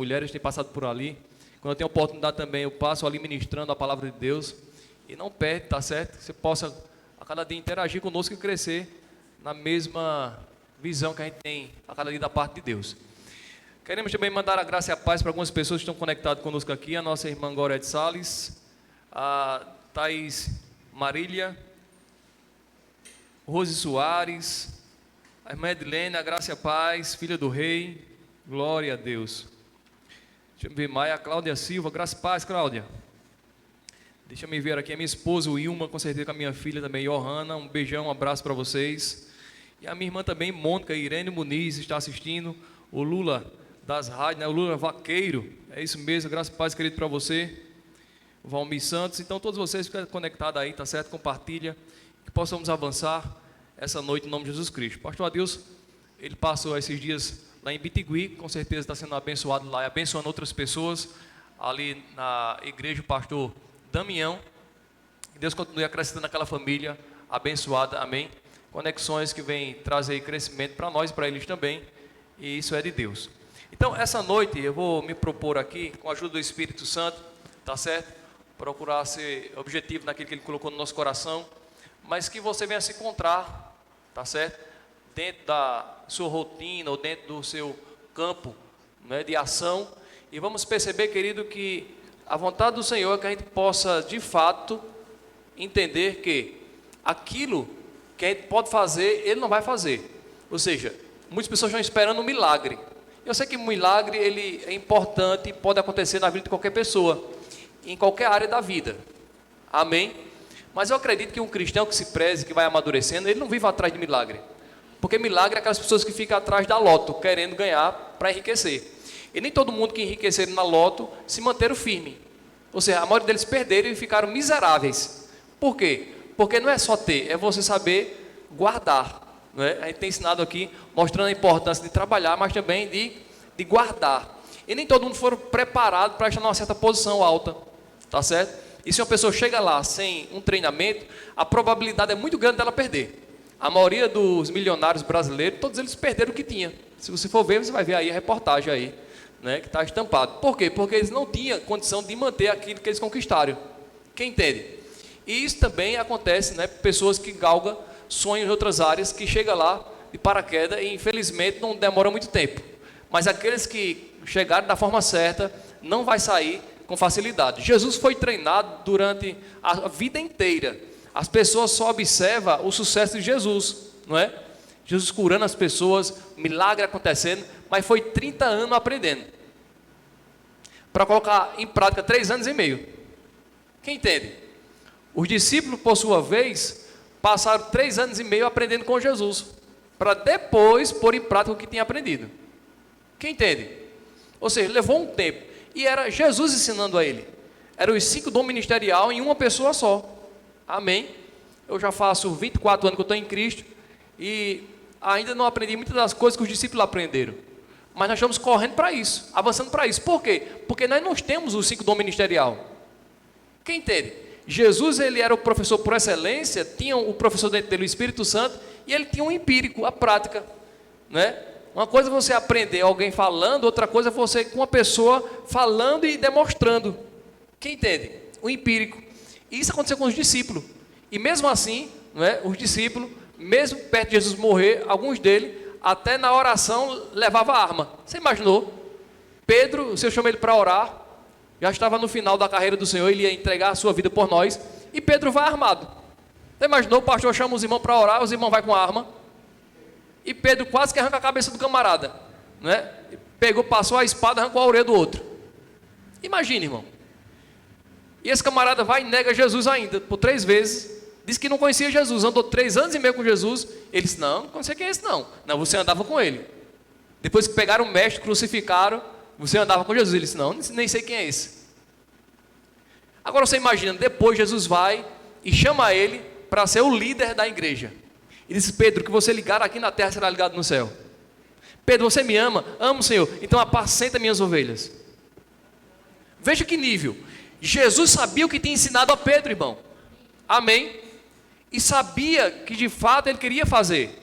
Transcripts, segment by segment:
mulheres têm passado por ali. Quando eu tenho oportunidade também, eu passo ali ministrando a palavra de Deus. E não perde, tá certo? Que você possa a cada dia interagir conosco e crescer na mesma visão que a gente tem a cada dia da parte de Deus. Queremos também mandar a graça e a paz para algumas pessoas que estão conectadas conosco aqui. A nossa irmã Gorete Salles, a Thaís Marília, Rose Soares, a irmã Edilene, a graça e a paz, filha do rei, glória a Deus. Deixa eu ver mais, a Cláudia Silva, graça e paz, Cláudia. Deixa eu me ver aqui, a minha esposa, o Ilma, com certeza com a minha filha também, Johanna, um beijão, um abraço para vocês. E a minha irmã também, Mônica, Irene Muniz, está assistindo, o Lula das rádios, né? O Lula Vaqueiro, é isso mesmo, graça e paz, querido, para você. O Valmir Santos, então todos vocês ficam conectados aí, tá certo? Compartilha, que possamos avançar essa noite em nome de Jesus Cristo. Pastor Adilson, ele passou esses dias lá em Bitigui, com certeza está sendo abençoado lá e abençoando outras pessoas, ali na igreja, o pastor Damião, que Deus continue acrescentando aquela família abençoada, amém? Conexões que vêm trazer crescimento para nós e para eles também, e isso é de Deus. Então, essa noite eu vou me propor aqui, com a ajuda do Espírito Santo, tá certo? Procurar ser objetivo naquilo que Ele colocou no nosso coração, mas que você venha se encontrar, tá certo? Dentro da sua rotina ou dentro do seu campo, né, de ação, e vamos perceber, querido, que a vontade do Senhor é que a gente possa, de fato, entender que aquilo que a gente pode fazer, Ele não vai fazer. Ou seja, muitas pessoas estão esperando um milagre. Eu sei que um milagre ele é importante e pode acontecer na vida de qualquer pessoa, em qualquer área da vida. Amém? Mas eu acredito que um cristão que se preze, que vai amadurecendo, ele não vive atrás de milagre. Porque milagre é aquelas pessoas que ficam atrás da loto, querendo ganhar para enriquecer. E nem todo mundo que enriqueceram na loto se manteram firme. Ou seja, a maioria deles perderam e ficaram miseráveis. Por quê? Porque não é só ter, é você saber guardar. Não é? A gente tem ensinado aqui, mostrando a importância de trabalhar, mas também de guardar. E nem todo mundo foi preparado para estar numa certa posição alta. Tá certo? E se uma pessoa chega lá sem um treinamento, a probabilidade é muito grande dela perder. A maioria dos milionários brasileiros, todos eles perderam o que tinha. Se você for ver, você vai ver aí a reportagem aí, né, que está estampado. Por quê? Porque eles não tinham condição de manter aquilo que eles conquistaram. Quem entende? E isso também acontece, né, pessoas que galgam sonhos em outras áreas, que chegam lá de paraquedas e infelizmente não demora muito tempo. Mas aqueles que chegaram da forma certa, não vai sair com facilidade. Jesus foi treinado durante a vida inteira. As pessoas só observam o sucesso de Jesus, não é? Jesus curando as pessoas, milagre acontecendo, mas foi 30 anos aprendendo. Para colocar em prática 3 anos e meio. Quem entende? Os discípulos, por sua vez, passaram 3 anos e meio aprendendo com Jesus, para depois pôr em prática o que tinha aprendido. Quem entende? Ou seja, levou um tempo. E era Jesus ensinando a ele. Eram os 5 dons ministeriais em uma pessoa só. Amém? Eu já faço 24 anos que eu estou em Cristo e ainda não aprendi muitas das coisas que os discípulos aprenderam. Mas nós estamos correndo para isso, avançando para isso. Por quê? Porque nós não temos os 5 dons ministeriais. Quem entende? Jesus, ele era o professor por excelência, tinha o professor dentro dele, o Espírito Santo, e ele tinha um empírico, a prática, né? Uma coisa é você aprender alguém falando, outra coisa é você com uma pessoa falando e demonstrando. Quem entende? O empírico. E isso aconteceu com os discípulos. E mesmo assim, não é, os discípulos, mesmo perto de Jesus morrer, alguns deles, até na oração, levavam arma. Você imaginou? Pedro, o Senhor chamou ele para orar, já estava no final da carreira do Senhor, ele ia entregar a sua vida por nós, e Pedro vai armado. Você imaginou? O pastor chama os irmãos para orar, os irmãos vão com arma, e Pedro quase que arranca a cabeça do camarada, não é? Pegou, passou a espada, arrancou a orelha do outro. Imagine, irmão. E esse camarada vai e nega Jesus ainda, por 3 vezes. Diz que não conhecia Jesus, andou 3 anos e meio com Jesus. Ele disse, não conhecia quem é esse não. Não, você andava com ele. Depois que pegaram o mestre, crucificaram, você andava com Jesus. Ele disse, não, nem sei quem é esse. Agora você imagina, depois Jesus vai e chama ele para ser o líder da igreja. E disse, Pedro, que você ligar aqui na terra será ligado no céu. Pedro, você me ama? Amo, Senhor. Então apacenta minhas ovelhas. Veja que nível. Jesus sabia o que tinha ensinado a Pedro, irmão. Amém? E sabia que de fato ele queria fazer.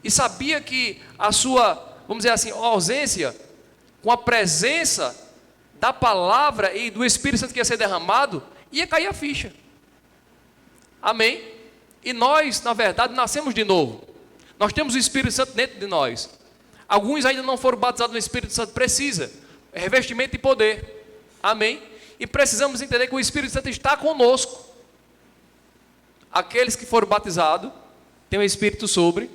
E sabia que a sua, vamos dizer assim, ausência com a presença da palavra e do Espírito Santo que ia ser derramado, ia cair a ficha. Amém? E nós, na verdade, nascemos de novo. Nós temos o Espírito Santo dentro de nós. Alguns ainda não foram batizados no Espírito Santo, precisa. É revestimento e poder. Amém? E precisamos entender que o Espírito Santo está conosco. Aqueles que foram batizados têm o Espírito sobre.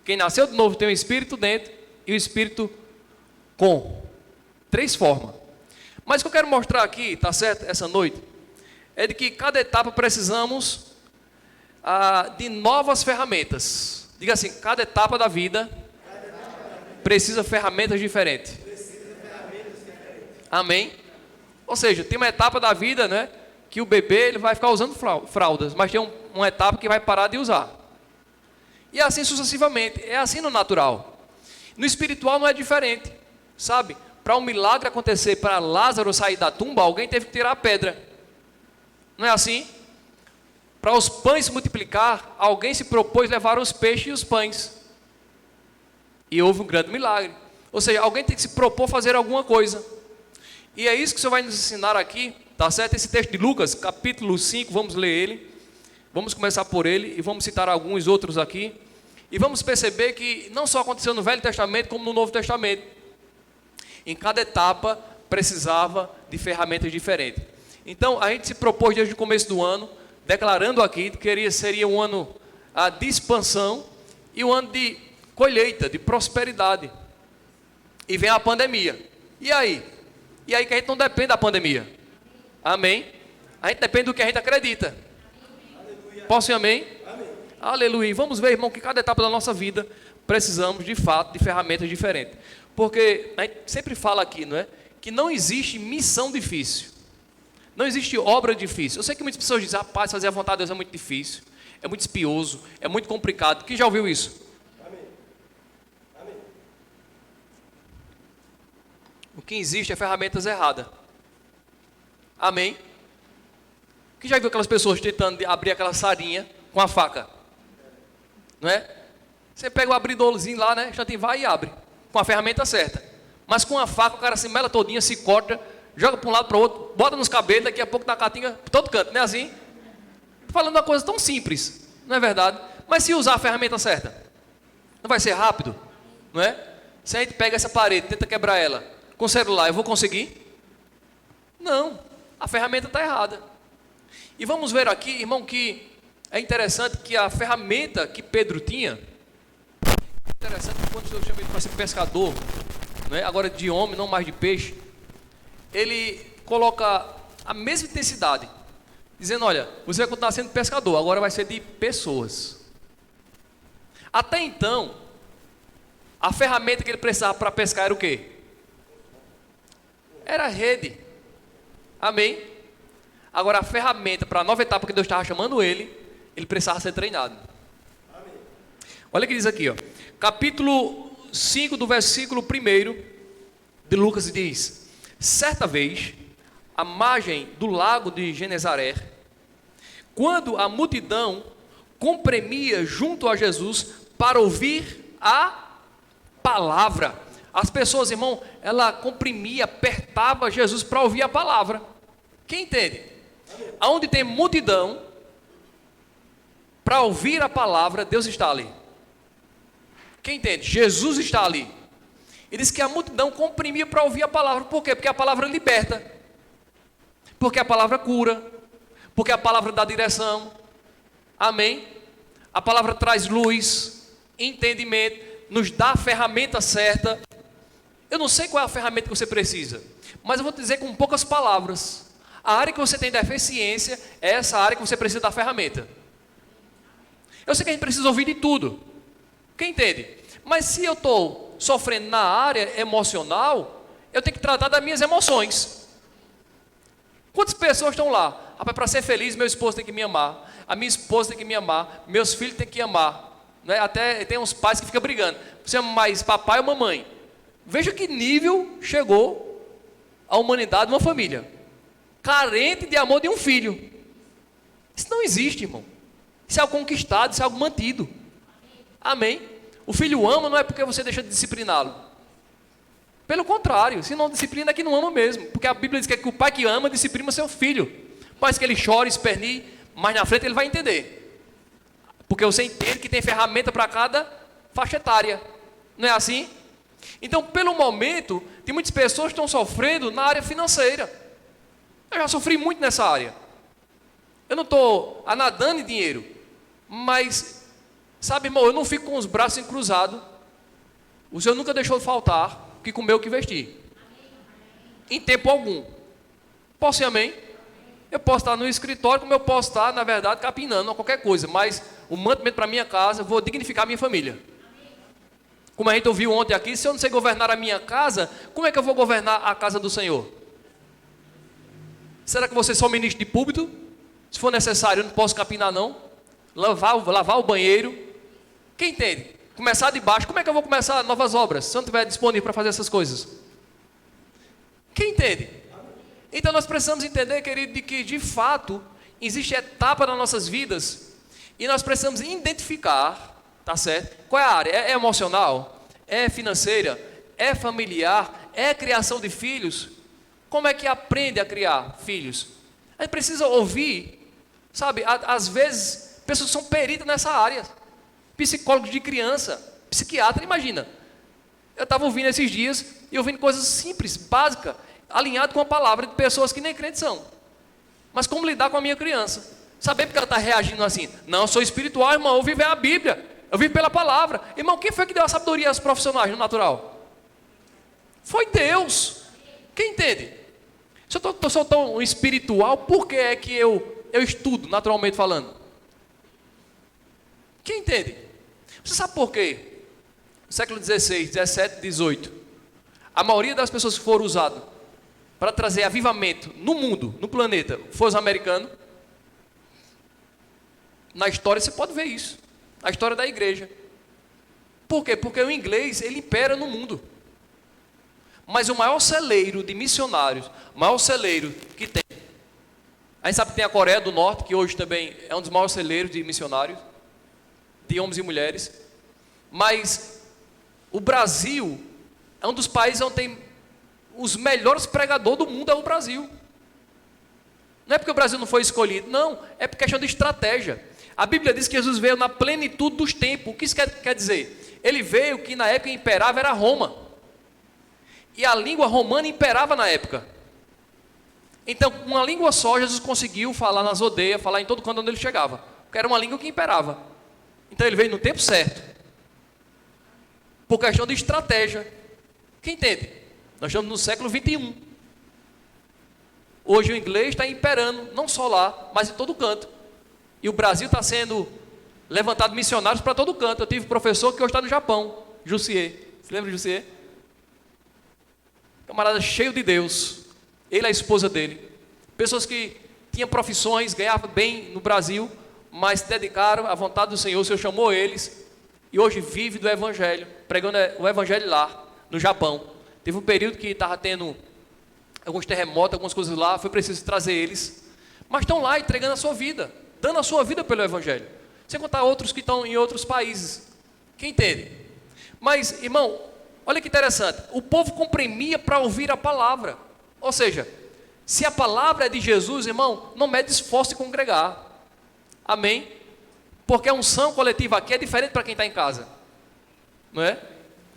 Quem nasceu de novo tem o Espírito dentro e o Espírito com. 3 formas. Mas o que eu quero mostrar aqui, tá certo, essa noite, é de que cada etapa precisamos de novas ferramentas. Diga assim, cada etapa da vida precisa ferramentas diferentes. Amém? Ou seja, tem uma etapa da vida, né, que o bebê ele vai ficar usando fraldas, mas tem uma etapa que vai parar de usar. E assim sucessivamente. É assim no natural. No espiritual não é diferente, sabe? Para um milagre acontecer, para Lázaro sair da tumba, alguém teve que tirar a pedra. Não é assim? Para os pães se multiplicar, alguém se propôs levar os peixes e os pães. E houve um grande milagre. Ou seja, alguém tem que se propor fazer alguma coisa. E é isso que o Senhor vai nos ensinar aqui, tá certo? Esse texto de Lucas, capítulo 5, vamos ler ele. Vamos começar por ele e vamos citar alguns outros aqui. E vamos perceber que não só aconteceu no Velho Testamento, como no Novo Testamento. Em cada etapa precisava de ferramentas diferentes. Então a gente se propôs desde o começo do ano, declarando aqui que seria um ano de expansão e um ano de colheita, de prosperidade. E vem a pandemia. E aí? E aí que a gente não depende da pandemia. Amém? A gente depende do que a gente acredita. Posso ir amém? Amém. Aleluia. Vamos ver, irmão, que cada etapa da nossa vida precisamos, de fato, de ferramentas diferentes. Porque a gente sempre fala aqui, não é? Que não existe missão difícil. Não existe obra difícil. Eu sei que muitas pessoas dizem, rapaz, fazer a vontade de Deus é muito difícil. É muito espioso, é muito complicado. Quem já ouviu isso? Amém. Amém. O que existe é ferramentas erradas. Amém? Quem já viu aquelas pessoas tentando abrir aquela sarinha com a faca? Não é? Você pega o abridorzinho lá, né? Já tem, vai e abre. Com a ferramenta certa. Mas com a faca o cara se mela todinha, se corta, joga para um lado para o outro, bota nos cabelos, daqui a pouco na catinga, todo canto, não é assim? Falando uma coisa tão simples, não é verdade? Mas se usar a ferramenta certa, não vai ser rápido, não é? Se a gente pega essa parede, tenta quebrar ela, com o celular, eu vou conseguir? Não, a ferramenta está errada. E vamos ver aqui, irmão, que é interessante que a ferramenta que Pedro tinha, interessante que quando o Senhor chama ele para ser pescador, não é? Agora de homem, não mais de peixe, ele coloca a mesma intensidade, dizendo, olha, você vai continuar sendo pescador, agora vai ser de pessoas. Até então, a ferramenta que ele precisava para pescar era o quê? Era a rede. Amém? Agora a ferramenta para a nova etapa que Deus estava chamando ele precisava ser treinado. Amém. Olha o que diz aqui, ó. Capítulo 5 do versículo 1 de Lucas diz: certa vez, à margem do lago de Genezaré, quando a multidão comprimia junto a Jesus para ouvir a palavra. As pessoas, irmão, ela comprimia, apertava Jesus para ouvir a palavra. Quem entende? Aonde tem multidão, para ouvir a palavra, Deus está ali. Quem entende? Jesus está ali. Ele diz que a multidão comprimia para ouvir a palavra. Por quê? Porque a palavra liberta. Porque a palavra cura. Porque a palavra dá direção. Amém? A palavra traz luz, entendimento, nos dá a ferramenta certa. Eu não sei qual é a ferramenta que você precisa, mas eu vou te dizer com poucas palavras. A área que você tem deficiência é essa área que você precisa da ferramenta. Eu sei que a gente precisa ouvir de tudo. Quem entende? Mas se eu estou sofrendo na área emocional, eu tenho que tratar das minhas emoções. Quantas pessoas estão lá? Ah, para ser feliz, meu esposo tem que me amar. A minha esposa tem que me amar. Meus filhos têm que amar. Né? Até tem uns pais que ficam brigando. Você ama mais papai ou mamãe? Veja que nível chegou a humanidade de uma família. Carente de amor de um filho. Isso não existe, irmão. Isso é algo conquistado, isso é algo mantido. Amém? O filho ama não é porque você deixa de discipliná-lo. Pelo contrário, se não disciplina é que não ama mesmo. Porque a Bíblia diz que o pai que ama disciplina seu filho. Mas que ele chore, espernie, mais na frente ele vai entender. Porque você entende que tem ferramenta para cada faixa etária. Não é assim? Então, pelo momento, tem muitas pessoas que estão sofrendo na área financeira. Eu já sofri muito nessa área. Eu não estou nadando em dinheiro. Mas, sabe, irmão, eu não fico com os braços cruzados. O Senhor nunca deixou de faltar o que comer, o que vestir. Em tempo algum. Posso ser amém? Eu posso estar no escritório, como eu posso estar, na verdade, capinando ou qualquer coisa. Mas o mantimento para a minha casa, eu vou dignificar a minha família. Como a gente ouviu ontem aqui, se eu não sei governar a minha casa, como é que eu vou governar a casa do Senhor? Será que você é só ministro de púlpito? Se for necessário, eu não posso capinar não? Lavar o banheiro? Quem entende? Começar de baixo, como é que eu vou começar novas obras, se eu não estiver disponível para fazer essas coisas? Quem entende? Então nós precisamos entender, querido, de que de fato, existe etapa nas nossas vidas, e nós precisamos identificar, tá certo? Qual é a área? É emocional? É financeira? É familiar? É criação de filhos? Como é que aprende a criar filhos? A gente precisa ouvir, sabe, às vezes, pessoas que são peritas nessa área, psicólogos de criança, psiquiatra, imagina. Eu estava ouvindo esses dias, e ouvindo coisas simples, básicas, alinhado com a palavra de pessoas que nem crentes são. Mas como lidar com a minha criança? Saber porque ela está reagindo assim? Não, eu sou espiritual, irmão, eu vivo a Bíblia, eu vivo pela palavra. Irmão, quem foi que deu a sabedoria aos profissionais no natural? Foi Deus. Quem entende? Se eu sou tão espiritual, por que é que eu estudo, naturalmente falando? Quem entende? Você sabe por quê? No século XVI, XVII, XVIII, a maioria das pessoas que foram usadas para trazer avivamento no mundo, no planeta, foram os americanos. Na história você pode ver isso. Na história da igreja. Por quê? Porque o inglês, ele impera no mundo. Mas o maior celeiro de missionários, o maior celeiro que tem, a gente sabe que tem a Coreia do Norte, que hoje também é um dos maiores celeiros de missionários, de homens e mulheres. Mas o Brasil é um dos países onde tem os melhores pregadores do mundo, é o Brasil. Não é porque o Brasil não foi escolhido, não, é por questão de estratégia. A Bíblia diz que Jesus veio na plenitude dos tempos. O que isso quer dizer? Ele veio que na época imperava era Roma. E a língua romana imperava na época. Então, com uma língua só, Jesus conseguiu falar nas aldeias, falar em todo canto onde ele chegava. Porque era uma língua que imperava. Então, ele veio no tempo certo. Por questão de estratégia. Quem entende? Nós estamos no século 21. Hoje o inglês está imperando, não só lá, mas em todo canto. E o Brasil está sendo levantado missionários para todo canto. Eu tive um professor que hoje está no Japão, Jussier. Você lembra de Jussier? Camarada cheio de Deus. Ele e a esposa dele. Pessoas que tinham profissões, ganhavam bem no Brasil, mas se dedicaram à vontade do Senhor. O Senhor chamou eles e hoje vive do Evangelho, pregando o Evangelho lá, no Japão. Teve um período que estava tendo alguns terremotos, algumas coisas lá, foi preciso trazer eles. Mas estão lá entregando a sua vida, dando a sua vida pelo Evangelho. Sem contar outros que estão em outros países. Quem entende? Mas, irmão, olha que interessante. O povo comprimia para ouvir a palavra. Ou seja, se a palavra é de Jesus, irmão, não mede esforço de congregar. Amém? Porque a unção coletiva aqui é diferente para quem está em casa. Não é?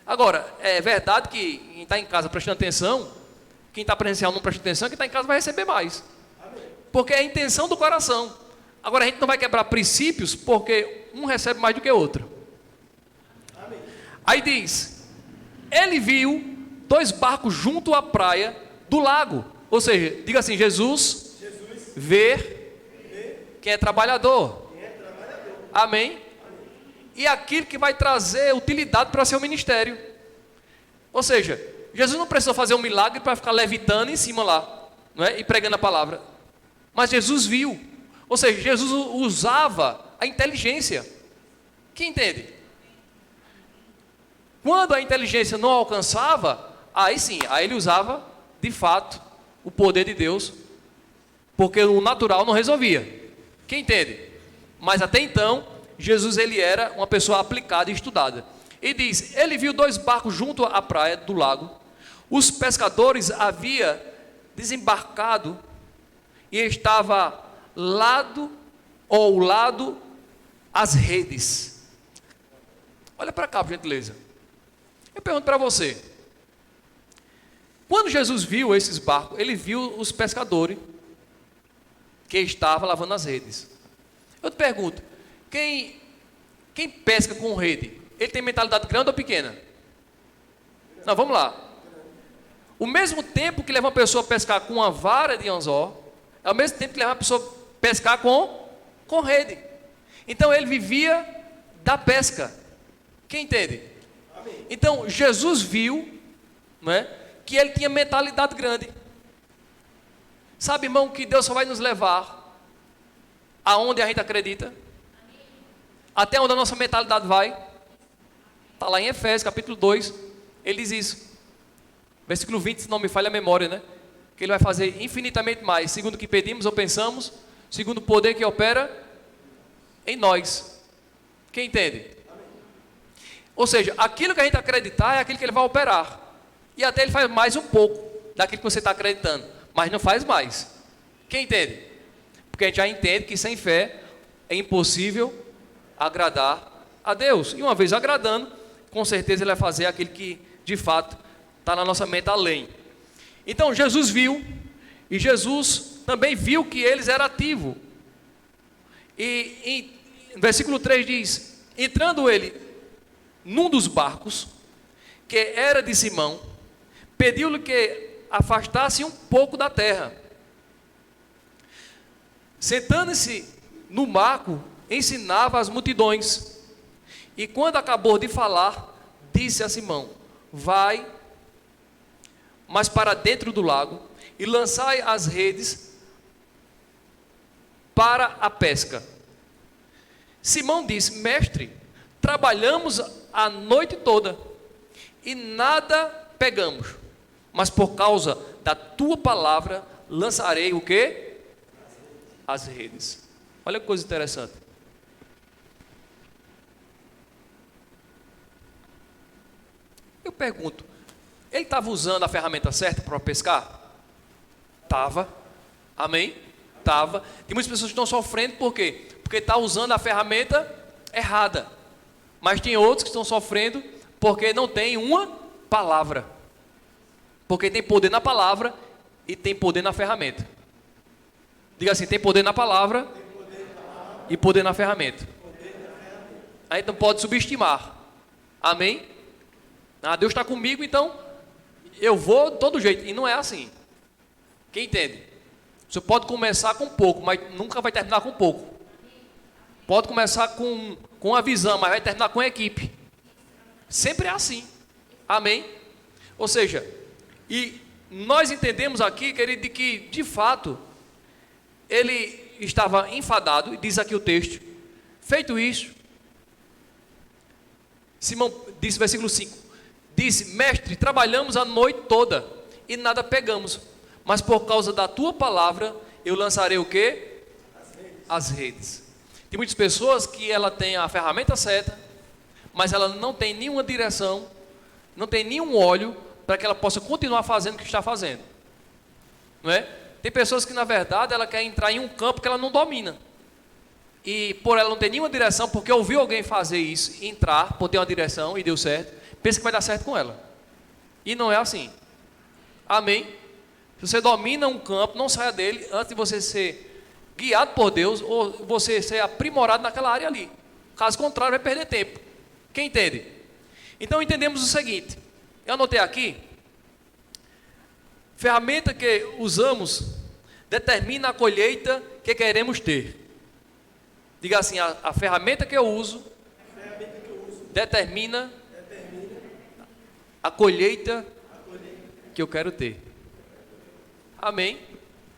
Agora, é verdade que quem está em casa prestando atenção, quem está presencial não presta atenção, quem está em casa vai receber mais. Porque é a intenção do coração. Agora, a gente não vai quebrar princípios, porque um recebe mais do que o outro. Aí diz, ele viu 2 barcos junto à praia do lago. Ou seja, diga assim, Jesus vê quem é trabalhador. Amém? E aquilo que vai trazer utilidade para seu ministério. Ou seja, Jesus não precisou fazer um milagre para ficar levitando em cima lá, não é? E pregando a palavra. Mas Jesus viu. Ou seja, Jesus usava a inteligência. Quem entende? Quando a inteligência não alcançava, aí sim, aí ele usava, de fato, o poder de Deus, porque o natural não resolvia. Quem entende? Mas até então, Jesus ele era uma pessoa aplicada e estudada. E diz, ele viu 2 barcos junto à praia do lago, Os pescadores haviam desembarcado e estava lado ao lado as redes. Olha para cá, por gentileza. Eu pergunto para você. Quando Jesus viu esses barcos, ele viu os pescadores que estavam lavando as redes. Eu te pergunto, quem pesca com rede, ele tem mentalidade grande ou pequena? Não, vamos lá. O mesmo tempo que leva uma pessoa a pescar com uma vara de anzol, é o mesmo tempo que leva uma pessoa a pescar com rede. Então ele vivia da pesca. Quem entende? Amém. Então Jesus viu, não é, que ele tinha mentalidade grande. Sabe, irmão, que Deus só vai nos levar aonde a gente acredita? Até onde a nossa mentalidade vai? Está lá em Efésios capítulo 2, ele diz isso. Versículo 20, se não me falha a memória, né? Que ele vai fazer infinitamente mais, segundo o que pedimos ou pensamos, segundo o poder que opera em nós. Quem entende? Amém. Ou seja, aquilo que a gente acreditar é aquilo que ele vai operar. E até ele faz mais um pouco daquilo que você está acreditando, mas não faz mais. Quem entende? Porque a gente já entende que sem fé é impossível agradar a Deus. E uma vez agradando, com certeza ele vai fazer aquilo que de fato está na nossa mente além. Então Jesus viu, e Jesus também viu que eles eram ativos. E no versículo 3 diz: entrando ele num dos barcos, que era de Simão, pediu-lhe que afastasse um pouco da terra. Sentando-se no barco, ensinava as multidões. E quando acabou de falar, disse a Simão: vai, mas para dentro do lago, e lançai as redes para a pesca. Simão disse: mestre, trabalhamos a noite toda e nada pegamos, mas por causa da tua palavra lançarei o quê? As redes. Olha que coisa interessante. Eu pergunto, ele estava usando a ferramenta certa para pescar? Estava. Amém? Estava. Tem muitas pessoas que estão sofrendo, por quê? Porque está usando a ferramenta errada. Mas tem outros que estão sofrendo porque não tem uma palavra. Porque tem poder na palavra e tem poder na ferramenta. Diga assim, tem poder na palavra e poder na ferramenta. A gente não pode subestimar. Amém? Deus está comigo, então eu vou de todo jeito. E não é assim. Quem entende? Você pode começar com pouco, mas nunca vai terminar com pouco. Pode começar com a visão, mas vai terminar com a equipe. Sempre é assim. Amém? Ou seja, e nós entendemos aqui, querido, de que de fato ele estava enfadado, e diz aqui o texto. Feito isso, Simão disse, versículo 5, disse: mestre, trabalhamos a noite toda e nada pegamos, mas por causa da tua palavra eu lançarei o quê? As redes. Tem muitas pessoas que ela tem a ferramenta certa, mas ela não tem nenhuma direção, não tem nenhum óleo para que ela possa continuar fazendo o que está fazendo. Não é? Tem pessoas que na verdade ela quer entrar em um campo que ela não domina. E por ela não ter nenhuma direção, porque ouviu alguém fazer isso, entrar, por ter uma direção e deu certo, pensa que vai dar certo com ela. E não é assim. Amém? Se você domina um campo, não saia dele antes de você ser guiado por Deus ou você ser aprimorado naquela área ali. Caso contrário, vai perder tempo. Quem entende? Então entendemos o seguinte. Eu anotei aqui. Ferramenta que usamos determina a colheita que queremos ter. Diga assim, a ferramenta que eu uso determina a colheita que eu quero ter. Amém?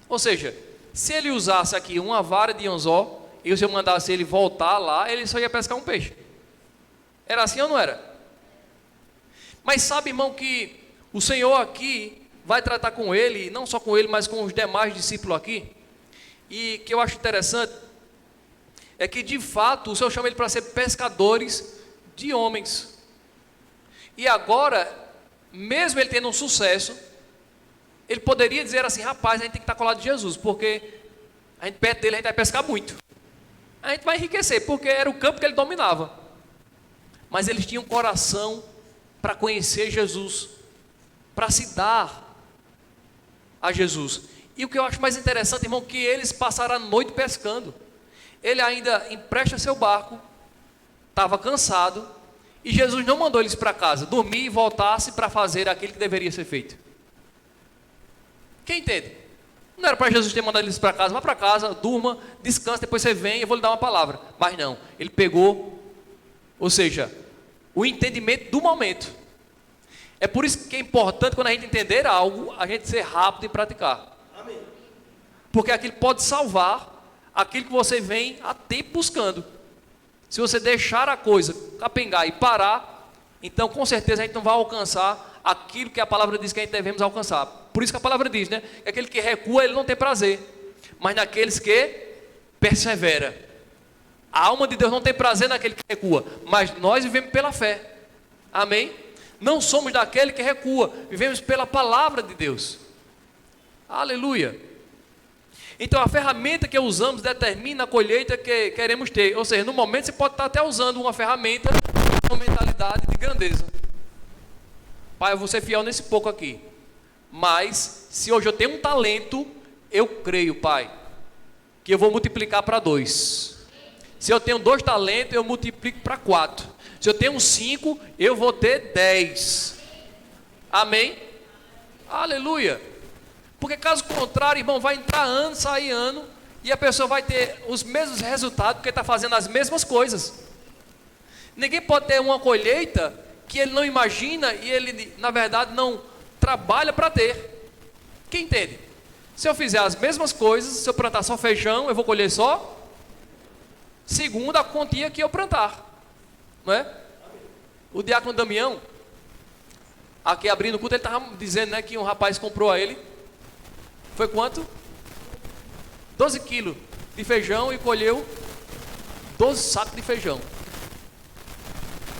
Ou seja, se ele usasse aqui uma vara de anzol e se eu mandasse ele voltar lá, ele só ia pescar um peixe. Era assim ou não era? Mas sabe, irmão, que o Senhor aqui vai tratar com ele, não só com ele, mas com os demais discípulos aqui. E que eu acho interessante é que de fato o Senhor chama ele para ser pescadores de homens. E agora mesmo ele tendo um sucesso, ele poderia dizer assim: rapaz, a gente tem que estar colado de Jesus, porque a gente perto dele a gente vai pescar muito, a gente vai enriquecer, porque era o campo que ele dominava. Mas eles tinham coração para conhecer Jesus, para se dar a Jesus. E o que eu acho mais interessante, irmão, que eles passaram a noite pescando. Ele ainda empresta seu barco, estava cansado, e Jesus não mandou eles para casa, dormir e voltasse para fazer aquilo que deveria ser feito. Quem entende? Não era para Jesus ter mandado eles para casa: vá para casa, durma, descanse, depois você vem, eu vou lhe dar uma palavra. Mas não, ele pegou, ou seja, o entendimento do momento. É por isso que é importante, quando a gente entender algo, a gente ser rápido em praticar. Amém. Porque aquilo pode salvar aquilo que você vem há tempo buscando. Se você deixar a coisa capengar e parar, então com certeza a gente não vai alcançar aquilo que a palavra diz que a gente devemos alcançar. Por isso que a palavra diz, né? Que aquele que recua, ele não tem prazer, mas naqueles que persevera. A alma de Deus não tem prazer naquele que recua, mas nós vivemos pela fé. Amém? Não somos daquele que recua, vivemos pela palavra de Deus. Aleluia. Então a ferramenta que usamos determina a colheita que queremos ter. Ou seja, no momento você pode estar até usando uma ferramenta com mentalidade de grandeza. Pai, eu vou ser fiel nesse pouco aqui. Mas se hoje eu tenho um talento, eu creio, Pai, que eu vou multiplicar para 2. Se eu tenho 2 talentos, eu multiplico para 4. Se eu tenho 5, eu vou ter 10. Amém? Aleluia. Porque caso contrário, irmão, vai entrar ano, sair ano, e a pessoa vai ter os mesmos resultados, porque está fazendo as mesmas coisas. Ninguém pode ter uma colheita que ele não imagina e ele, na verdade, não trabalha para ter. Quem entende? Se eu fizer as mesmas coisas, se eu plantar só feijão, eu vou colher só segundo a quantia que eu plantar. Não é? O diácono Damião, aqui abrindo o culto, ele estava dizendo, né, que um rapaz comprou a ele, foi quanto? 12 quilos de feijão e colheu 12 sacos de feijão.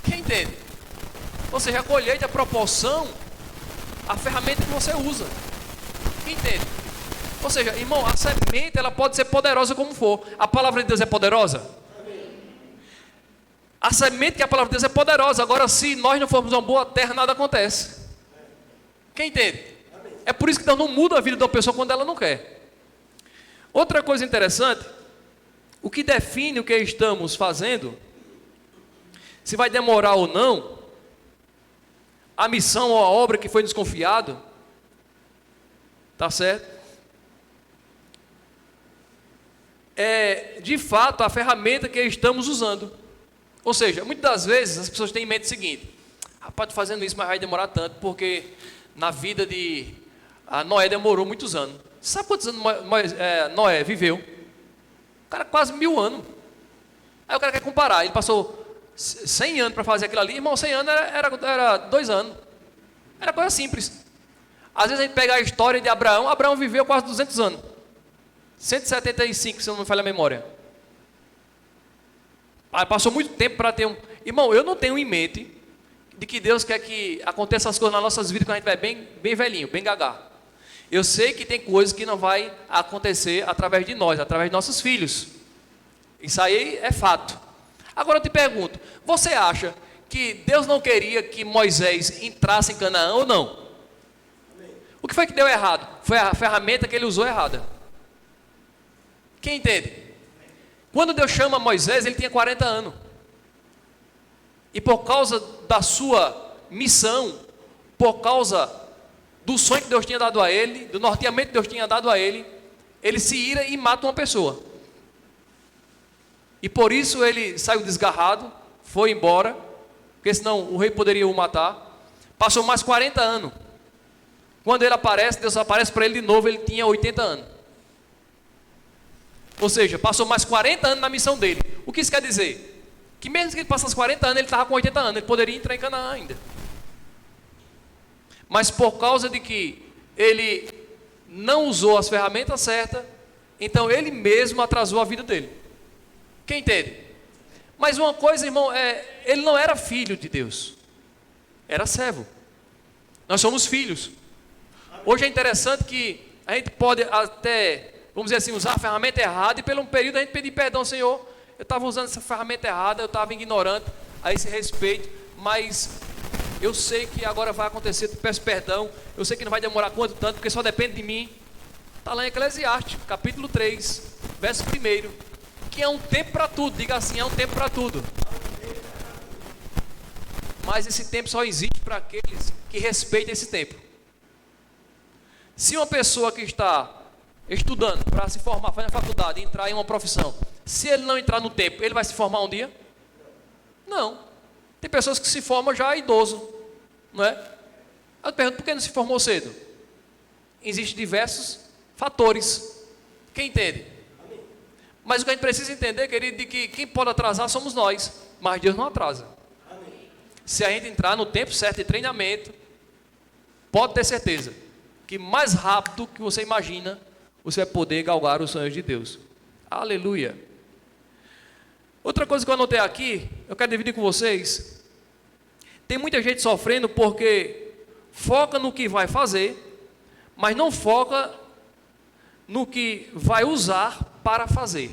Quem entende? Ou seja, a colheita, a proporção, a ferramenta que você usa. Quem entende? Ou seja, irmão, a semente, ela pode ser poderosa como for. A palavra de Deus é poderosa? A semente que é a palavra de Deus é poderosa. Agora, se nós não formos uma boa terra, nada acontece. Quem entende? É por isso que Deus não muda a vida de uma pessoa quando ela não quer. Outra coisa interessante, o que define o que estamos fazendo, se vai demorar ou não, a missão ou a obra que foi nos confiado, tá certo? É, de fato, a ferramenta que estamos usando. Ou seja, muitas das vezes as pessoas têm em mente o seguinte: rapaz, estou fazendo isso, mas vai demorar tanto, porque na vida de Noé demorou muitos anos. Sabe quantos anos Noé viveu? O cara quase 1000 anos. Aí o cara quer comparar, ele passou 100 anos para fazer aquilo ali. Irmão, 100 anos era 2 anos. Era coisa simples. Às vezes a gente pega a história de Abraão. Abraão viveu quase 200 anos. 175, se eu não me falha a memória. Passou muito tempo para ter um... Irmão, eu não tenho em mente de que Deus quer que aconteça as coisas nas nossas vidas quando a gente vai bem velhinho, bem gagá. Eu sei que tem coisas que não vai acontecer através de nós, através de nossos filhos. Isso aí é fato. Agora eu te pergunto, você acha que Deus não queria que Moisés entrasse em Canaã ou não? O que foi que deu errado? Foi a ferramenta que ele usou errada. Quem entende? Quando Deus chama Moisés, ele tinha 40 anos. E por causa da sua missão, por causa do sonho que Deus tinha dado a ele, do norteamento que Deus tinha dado a ele se ira e mata uma pessoa. E por isso ele saiu desgarrado, foi embora, porque senão o rei poderia o matar. Passou mais 40 anos. Quando ele aparece, Deus aparece para ele de novo, ele tinha 80 anos. Ou seja, passou mais 40 anos na missão dele. O que isso quer dizer? Que mesmo que ele passasse 40 anos, ele estava com 80 anos, ele poderia entrar em Canaã ainda. Mas por causa de que ele não usou as ferramentas certas, então ele mesmo atrasou a vida dele. Quem entende? Mas uma coisa, irmão, ele não era filho de Deus, era servo. Nós somos filhos. Hoje é interessante que a gente pode até, vamos dizer assim, usar a ferramenta errada e pelo período a gente pedir perdão, Senhor, eu estava usando essa ferramenta errada, eu estava ignorante a esse respeito, mas eu sei que agora vai acontecer, eu peço perdão, eu sei que não vai demorar quanto tanto, porque só depende de mim. Está lá em Eclesiastes, capítulo 3, verso 1, que é um tempo para tudo, diga assim, é um tempo para tudo. Mas esse tempo só existe para aqueles que respeitam esse tempo. Se uma pessoa que está estudando para se formar, fazer a faculdade, entrar em uma profissão, se ele não entrar no tempo, ele vai se formar um dia? Não. Tem pessoas que se formam já idoso, não é? Eu te pergunto, por que não se formou cedo? Existem diversos fatores. Quem entende? Mas o que a gente precisa entender, querido, é que quem pode atrasar somos nós, mas Deus não atrasa. Se a gente entrar no tempo certo de treinamento, pode ter certeza que mais rápido que você imagina, você vai poder galgar os sonhos de Deus. Aleluia. Outra coisa que eu anotei aqui, eu quero dividir com vocês. Tem muita gente sofrendo porque foca no que vai fazer, mas não foca no que vai usar para fazer.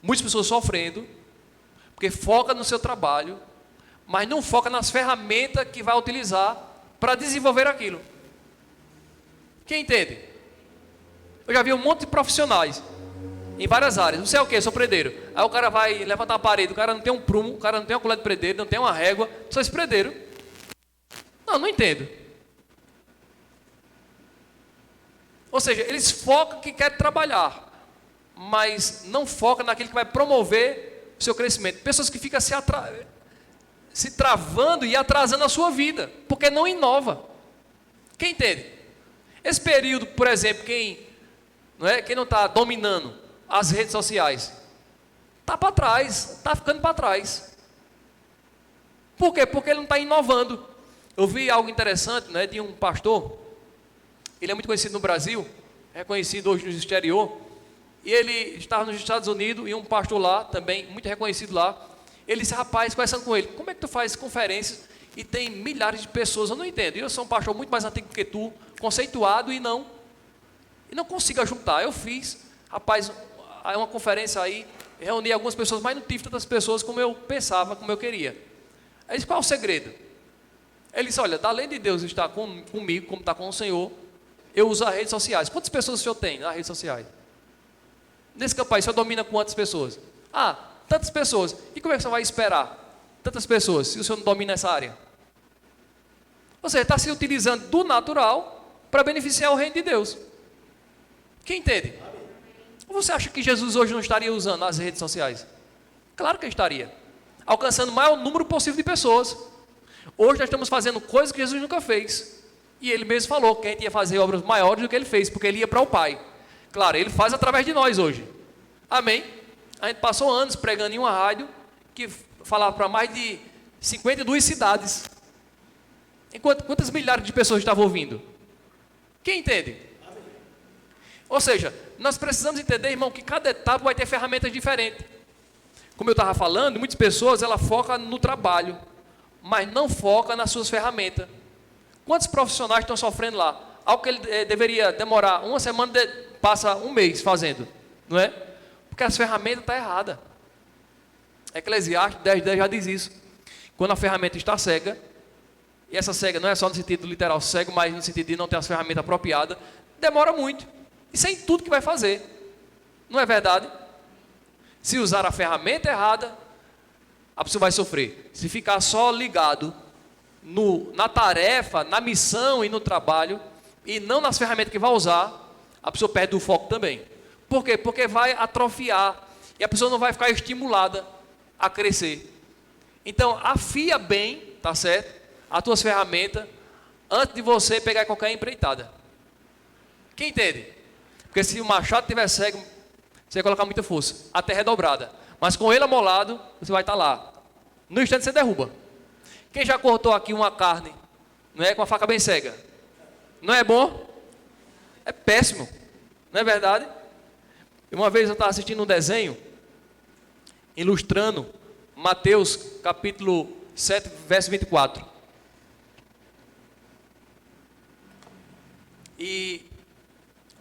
Muitas pessoas sofrendo porque foca no seu trabalho, mas não foca nas ferramentas que vai utilizar para desenvolver aquilo. Quem entende? Eu já vi um monte de profissionais em várias áreas. Você é o quê? Sou predeiro. Aí o cara vai levantar a parede, o cara não tem um prumo, o cara não tem uma colher de predeiro, não tem uma régua, só esse predeiro. Não entendo. Ou seja, eles focam que querem trabalhar, mas não focam naquilo que vai promover o seu crescimento. Pessoas que ficam se travando e atrasando a sua vida, porque não inova. Quem entende? Esse período, por exemplo, quem não está dominando as redes sociais, está para trás, está ficando para trás. Por quê? Porque ele não está inovando. Eu vi algo interessante, de um pastor, ele é muito conhecido no Brasil, reconhecido hoje no exterior, e ele estava nos Estados Unidos, e um pastor lá, também muito reconhecido lá, ele disse, rapaz, conversando com ele, como é que tu faz conferências e tem milhares de pessoas? Eu não entendo, eu sou um pastor muito mais antigo que tu, conceituado, e não consigo ajuntar. Eu fiz, rapaz, uma conferência aí, reuni algumas pessoas, mas não tive tantas pessoas como eu pensava, como eu queria. Aí disse, qual é o segredo? Ele disse, olha, além de Deus estar comigo, como está com o Senhor, eu uso as redes sociais. Quantas pessoas o senhor tem nas redes sociais? Nesse campo aí, o senhor domina quantas pessoas? Tantas pessoas. E como é que você vai esperar tantas pessoas se o senhor não domina essa área? Você está se utilizando do natural para beneficiar o reino de Deus. Quem entende? Ou você acha que Jesus hoje não estaria usando as redes sociais? Claro que estaria. Alcançando o maior número possível de pessoas. Hoje nós estamos fazendo coisas que Jesus nunca fez. E ele mesmo falou que a gente ia fazer obras maiores do que ele fez, porque ele ia para o Pai. Claro, ele faz através de nós hoje. Amém? A gente passou anos pregando em uma rádio que falava para mais de 52 cidades. Quantas milhares de pessoas estavam ouvindo? Quem entende? Amém. Ou seja, nós precisamos entender, irmão, que cada etapa vai ter ferramentas diferentes. Como eu estava falando, muitas pessoas ela foca no trabalho, mas não foca nas suas ferramentas. Quantos profissionais estão sofrendo lá? Algo que ele deveria demorar uma semana, passa um mês fazendo, não é? Porque as ferramentas estão erradas. Eclesiastes 10:10 já diz isso. Quando a ferramenta está cega, e essa cega não é só no sentido literal cego, mas no sentido de não ter as ferramentas apropriadas, demora muito. Isso é em tudo que vai fazer. Não é verdade? Se usar a ferramenta errada, a pessoa vai sofrer. Se ficar só ligado na tarefa, na missão e no trabalho, e não nas ferramentas que vai usar, a pessoa perde o foco também. Por quê? Porque vai atrofiar, e a pessoa não vai ficar estimulada a crescer. Então, afia bem, tá certo? As tuas ferramentas, antes de você pegar qualquer empreitada. Quem entende? Porque se o machado estiver cego, você vai colocar muita força, até redobrada. Mas com ele amolado, você vai estar lá. No instante você derruba. Quem já cortou aqui uma carne, não é, com a faca bem cega? Não é bom? É péssimo. Não é verdade? Uma vez eu estava assistindo um desenho, ilustrando Mateus capítulo 7, verso 24. E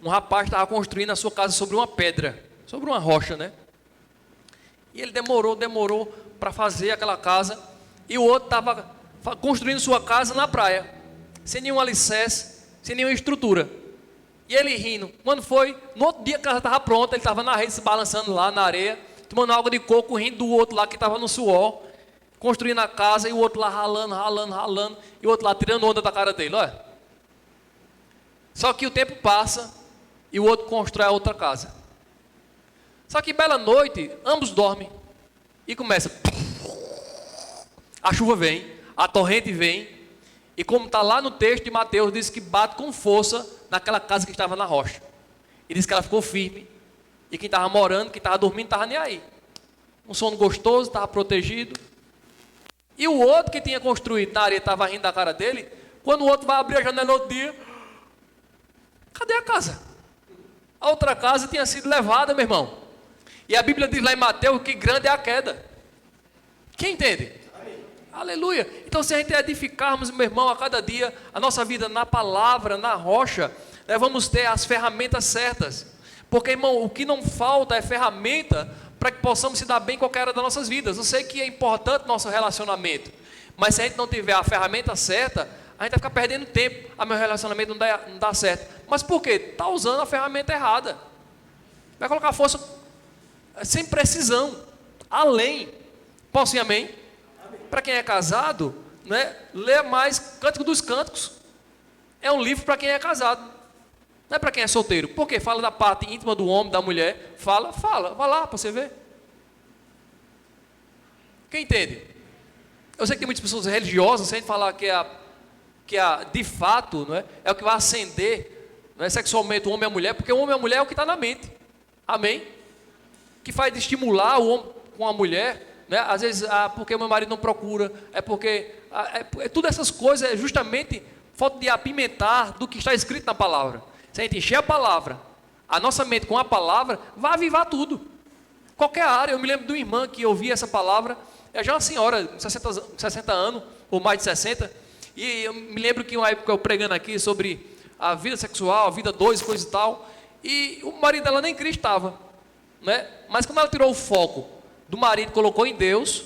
um rapaz estava construindo a sua casa sobre uma pedra, sobre uma rocha, né? E ele demorou para fazer aquela casa. E o outro estava construindo sua casa na praia, sem nenhum alicerce, sem nenhuma estrutura. E ele rindo. Quando foi, no outro dia a casa estava pronta, ele estava na rede se balançando lá na areia, tomando água de coco, rindo do outro lá que estava no suor, construindo a casa, e o outro lá ralando, e o outro lá tirando onda da cara dele, olha. Só que o tempo passa e o outro constrói a outra casa. Só que bela noite, ambos dormem e começa. A chuva vem, a torrente vem, e como está lá no texto de Mateus, diz que bate com força naquela casa que estava na rocha. E diz que ela ficou firme, e quem estava morando, quem estava dormindo, não estava nem aí. Um sono gostoso, estava protegido. E o outro que tinha construído na areia, estava rindo da cara dele. Quando o outro vai abrir a janela no outro dia, cadê a casa? A outra casa tinha sido levada, meu irmão. E a Bíblia diz lá em Mateus que grande é a queda. Quem entende? Amém. Aleluia. Então, se a gente edificarmos, meu irmão, a cada dia, a nossa vida na palavra, na rocha, nós vamos ter as ferramentas certas. Porque, irmão, o que não falta é ferramenta para que possamos se dar bem em qualquer área das nossas vidas. Eu sei que é importante nosso relacionamento, mas se a gente não tiver a ferramenta certa, a gente vai ficar perdendo tempo. Meu relacionamento não dá certo. Mas por quê? Está usando a ferramenta errada. Vai colocar força sem precisão, além. Posso ir amém? Para quem é casado, né, lê mais Cântico dos Cânticos. É um livro para quem é casado. Não é para quem é solteiro. Porque fala da parte íntima do homem, da mulher. Fala. Vai lá para você ver. Quem entende? Eu sei que tem muitas pessoas religiosas, sem falar que de fato, não é? É o que vai acender, não é, sexualmente o homem e a mulher. Porque o homem e a mulher é o que está na mente. Amém? Que faz de estimular o homem com a mulher, né? Às vezes, porque o meu marido não procura, é porque tudo essas coisas é justamente falta de apimentar do que está escrito na palavra. Se a gente encher a palavra, a nossa mente com a palavra, vai avivar tudo. Qualquer área. Eu me lembro de uma irmã que ouvia essa palavra, é já uma senhora, 60 anos, ou mais de 60, e eu me lembro que uma época eu pregando aqui sobre a vida sexual, a vida dois, coisa e tal, e o marido dela nem Cristo estava, né? Mas quando ela tirou o foco do marido, colocou em Deus,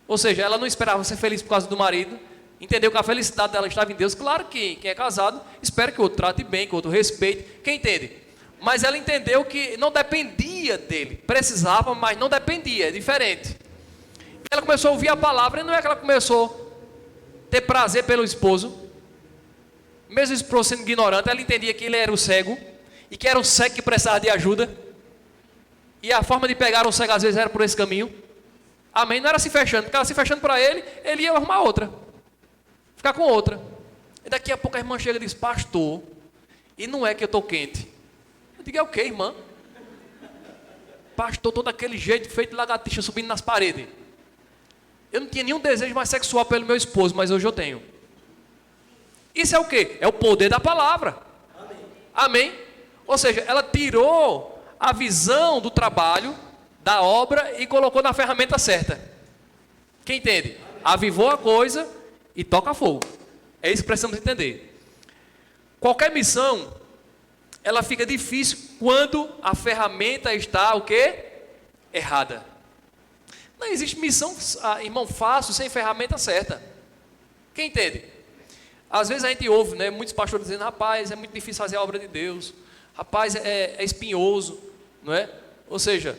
ou seja, ela não esperava ser feliz por causa do marido, entendeu que a felicidade dela estava em Deus. Claro que quem é casado espera que o outro trate bem, que o outro respeite, quem entende? Mas ela entendeu que não dependia dele, precisava, mas não dependia, é diferente. Ela começou a ouvir a palavra, e não é que ela começou a ter prazer pelo esposo, mesmo o esposo sendo ignorante, ela entendia que ele era o cego, e que era o cego que precisava de ajuda, e a forma de pegar o cego às vezes era por esse caminho. Amém? Não era se fechando, porque ela se fechando para ele, ele ia arrumar outra, ficar com outra. E daqui a pouco a irmã chega e diz: pastor, e não é que eu estou quente? Eu digo: é o que, irmã? Pastor, todo aquele jeito feito de lagartixa subindo nas paredes. Eu não tinha nenhum desejo mais sexual pelo meu esposo, mas hoje eu tenho. Isso é o que? É o poder da palavra. Amém. Amém? Ou seja, ela tirou a visão do trabalho, da obra, e colocou na ferramenta certa. Quem entende? Amém. Avivou a coisa e toca fogo. É isso que precisamos entender. Qualquer missão, ela fica difícil quando a ferramenta está o quê? Errada. Não existe missão, irmão, fácil sem ferramenta certa. Quem entende? Às vezes a gente ouve, né, muitos pastores dizendo: rapaz, é muito difícil fazer a obra de Deus. Rapaz, é espinhoso, não é? Ou seja,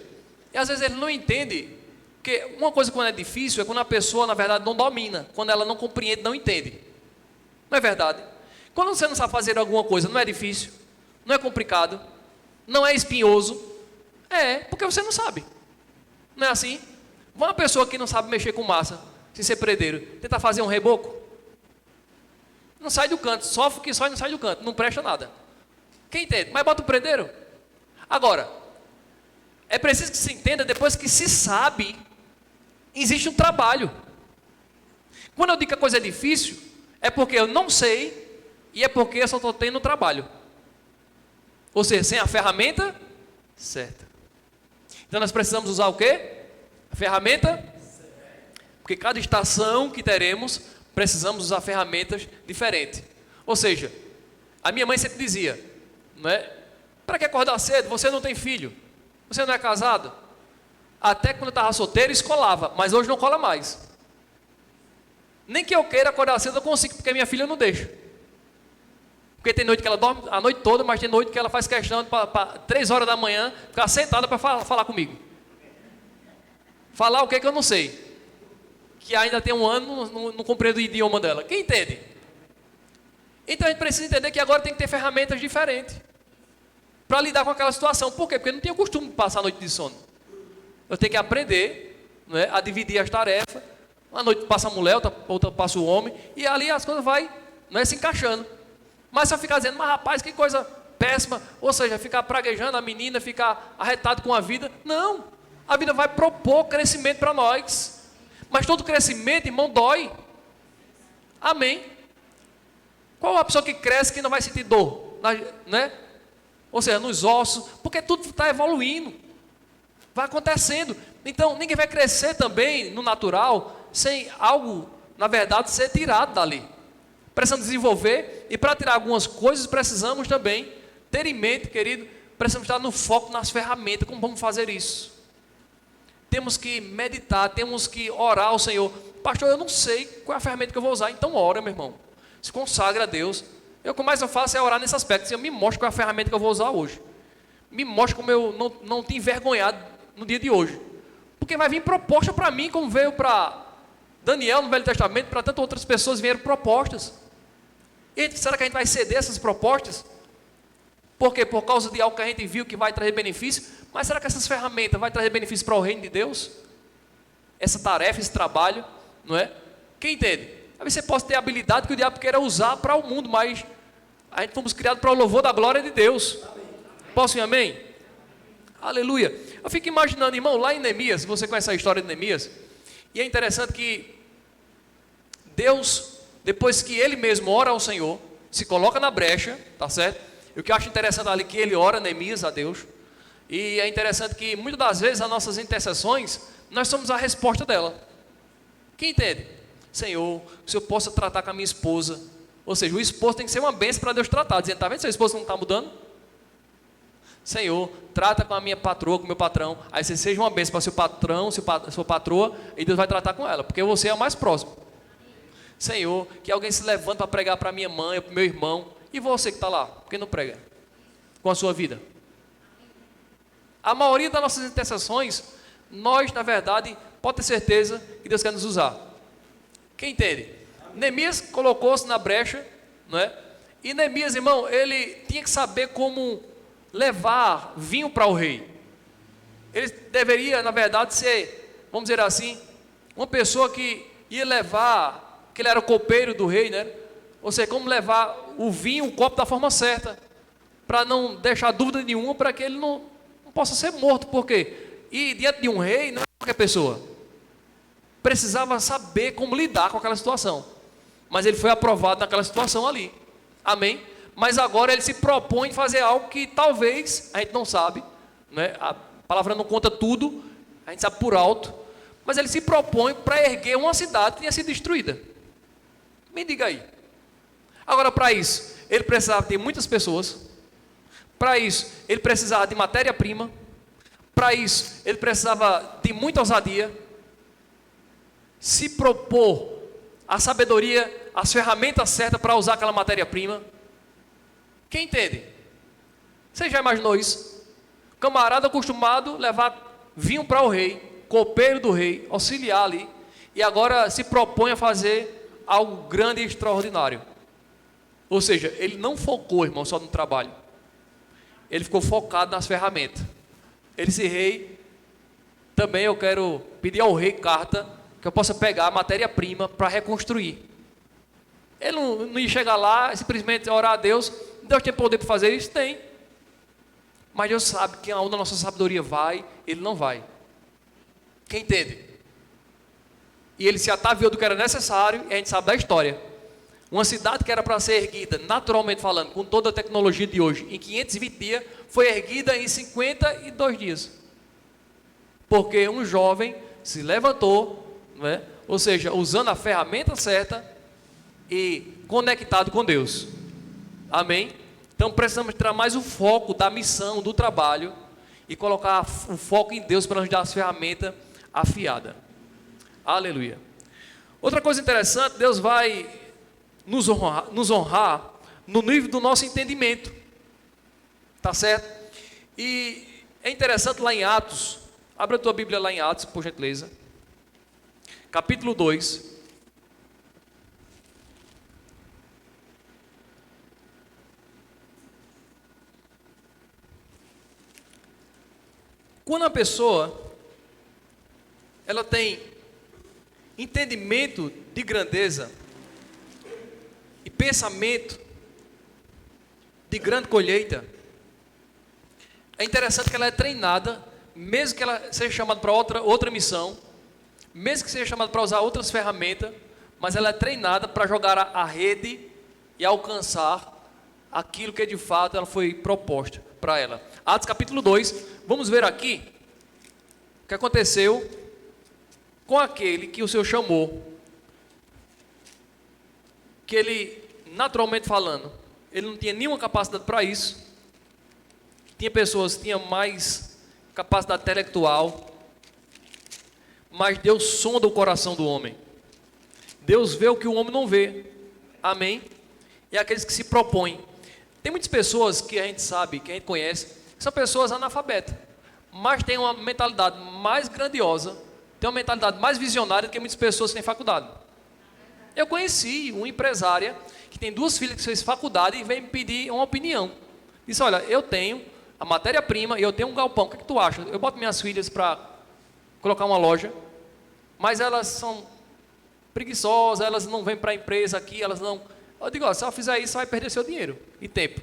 e às vezes ele não entende, porque uma coisa quando é difícil é quando a pessoa, na verdade, não domina, quando ela não compreende, não entende. Não é verdade? Quando você não sabe fazer alguma coisa, não é difícil, não é complicado, não é espinhoso, porque você não sabe. Não é assim? Uma pessoa que não sabe mexer com massa, sem ser predeiro, tentar fazer um reboco, não sai do canto, sofre que só e não sai do canto, não presta nada. Quem entende? Mas bota o predeiro. Agora, é preciso que se entenda, depois que se sabe, existe um trabalho. Quando eu digo que a coisa é difícil, é porque eu não sei, e é porque eu só estou tendo trabalho. Ou seja, sem a ferramenta certa. Então nós precisamos usar o quê? A ferramenta, porque cada estação que teremos, precisamos usar ferramentas diferentes. Ou seja, A minha mãe sempre dizia, não é? Para que acordar cedo? Você não tem filho, você não é casado. Até quando eu estava solteiro, escolava, mas hoje não cola mais. Nem que eu queira acordar cedo, eu consigo, porque minha filha não deixa. Porque tem noite que ela dorme a noite toda, mas tem noite que ela faz questão de, para 3 horas da manhã, ficar sentada para falar comigo. Falar o que eu não sei. Que ainda tem um ano, não compreendo o idioma dela. Quem entende? Então a gente precisa entender que agora tem que ter ferramentas diferentes para lidar com aquela situação. Por quê? Porque eu não tenho costume de passar a noite de sono. Eu tenho que aprender, não é, a dividir as tarefas. Uma noite passa a mulher, outra passa o homem, e ali as coisas vai, não é, se encaixando. Mas se eu ficar dizendo, mas rapaz, que coisa péssima, ou seja, ficar praguejando a menina, ficar arretado com a vida, não. A vida vai propor crescimento para nós. Mas todo crescimento, irmão, dói. Amém. Qual a pessoa que cresce que não vai sentir dor? Né? Ou seja, nos ossos, porque tudo está evoluindo. Vai acontecendo. Então, ninguém vai crescer também no natural sem algo, na verdade, ser tirado dali. Precisamos desenvolver, e para tirar algumas coisas, precisamos também ter em mente, querido, precisamos estar no foco nas ferramentas, como vamos fazer isso. Temos que meditar, temos que orar ao Senhor. Pastor, eu não sei qual é a ferramenta que eu vou usar, então ora, meu irmão. Se consagra a Deus. O que mais eu faço é orar nesse aspecto. Senhor, me mostre qual é a ferramenta que eu vou usar hoje. Me mostre como eu não te envergonhado no dia de hoje. Porque vai vir proposta para mim, como veio para Daniel no Velho Testamento, para tantas outras pessoas vieram propostas. E será que a gente vai ceder essas propostas? Por quê? Por causa de algo que a gente viu que vai trazer benefício. Mas será que essas ferramentas vão trazer benefício para o reino de Deus? Essa tarefa, esse trabalho, não é? Quem entende? Aí você pode ter a habilidade que o diabo queira usar para o mundo, mas a gente fomos criados para o louvor da glória de Deus. Posso ir amém? Aleluia. Eu fico imaginando, irmão, lá em Neemias, você conhece a história de Neemias, e é interessante que Deus, depois que ele mesmo ora ao Senhor, se coloca na brecha, tá certo? E o que eu acho interessante ali é que ele ora, Neemias, a Deus, e é interessante que muitas das vezes as nossas intercessões, nós somos a resposta dela. Quem entende? Senhor, que o Senhor possa tratar com a minha esposa. Ou seja, o esposo tem que ser uma bênção para Deus tratar, dizendo, está vendo seu esposo não está mudando? Senhor, trata com a minha patroa, com o meu patrão. Aí você seja uma bênção para seu patrão, sua patroa, e Deus vai tratar com ela, porque você é o mais próximo. Senhor, que alguém se levante para pregar para minha mãe, para o meu irmão, e você que está lá, por que não prega? Com a sua vida. A maioria das nossas intercessões, nós, na verdade, pode ter certeza que Deus quer nos usar. Quem entende? Neemias colocou-se na brecha, não é? E Neemias, irmão, ele tinha que saber como levar vinho para o rei. Ele deveria, na verdade, ser, vamos dizer assim, uma pessoa que ia levar, que ele era o copeiro do rei, né? Ou seja, como levar o vinho, o copo da forma certa, para não deixar dúvida nenhuma, para que ele não possa ser morto. Por quê? E diante de um rei, não é qualquer pessoa. Precisava saber como lidar com aquela situação. Mas ele foi aprovado naquela situação ali. Amém? Mas agora ele se propõe fazer algo que talvez, a gente não sabe, né? A palavra não conta tudo, a gente sabe por alto, mas ele se propõe para erguer uma cidade que tinha sido destruída. Me diga aí. Agora, para isso, ele precisava de muitas pessoas. Para isso, ele precisava de matéria-prima. Para isso, ele precisava de muita ousadia. Se propor a sabedoria, as ferramentas certas para usar aquela matéria-prima. Quem entende? Você já imaginou isso? Camarada acostumado a levar vinho para o rei, copeiro do rei, auxiliar ali, e agora se propõe a fazer algo grande e extraordinário. Ou seja, ele não focou, irmão, só no trabalho. Ele ficou focado nas ferramentas. Ele disse, rei, também eu quero pedir ao rei carta que eu possa pegar a matéria-prima para reconstruir. Ele não ia chegar lá, simplesmente orar a Deus. Deus tem poder para fazer isso? Tem. Mas Deus sabe que aonde a nossa sabedoria vai, Ele não vai. Quem entende? E ele se ataviou do que era necessário, e a gente sabe da história. Uma cidade que era para ser erguida, naturalmente falando, com toda a tecnologia de hoje, em 520 dias, foi erguida em 52 dias. Porque um jovem se levantou, não é? Ou seja, usando a ferramenta certa e conectado com Deus. Amém? Então precisamos tirar mais o foco da missão, do trabalho, e colocar o foco em Deus para nos dar as ferramentas afiadas. Aleluia. Outra coisa interessante, Deus vai nos honrar no nível do nosso entendimento. Tá certo? E é interessante lá em Atos, abra a tua Bíblia lá em Atos, por gentileza. Capítulo 2. Quando a pessoa ela tem entendimento de grandeza e pensamento de grande colheita, é interessante que ela é treinada, mesmo que ela seja chamada para outra missão, mesmo que seja chamada para usar outras ferramentas, mas ela é treinada para jogar a rede e alcançar aquilo que de fato ela foi proposta para ela. Atos capítulo 2, vamos ver aqui o que aconteceu com aquele que o Senhor chamou, que ele, naturalmente falando, ele não tinha nenhuma capacidade para isso. Tinha pessoas que tinham mais capacidade intelectual, mas Deus sonda o coração do homem. Deus vê o que o homem não vê. Amém? E aqueles que se propõem. Tem muitas pessoas que a gente sabe, que a gente conhece, que são pessoas analfabetas, mas têm uma mentalidade mais grandiosa, tem uma mentalidade mais visionária do que muitas pessoas que têm faculdade. Eu conheci uma empresária que tem 2 filhas que fez faculdade e veio me pedir uma opinião. Disse: olha, eu tenho a matéria-prima e eu tenho um galpão, o que tu acha? Eu boto minhas filhas para colocar uma loja, mas elas são preguiçosas, elas não vêm para a empresa aqui, elas não... Eu digo: ó, se ela fizer isso, vai perder seu dinheiro e tempo.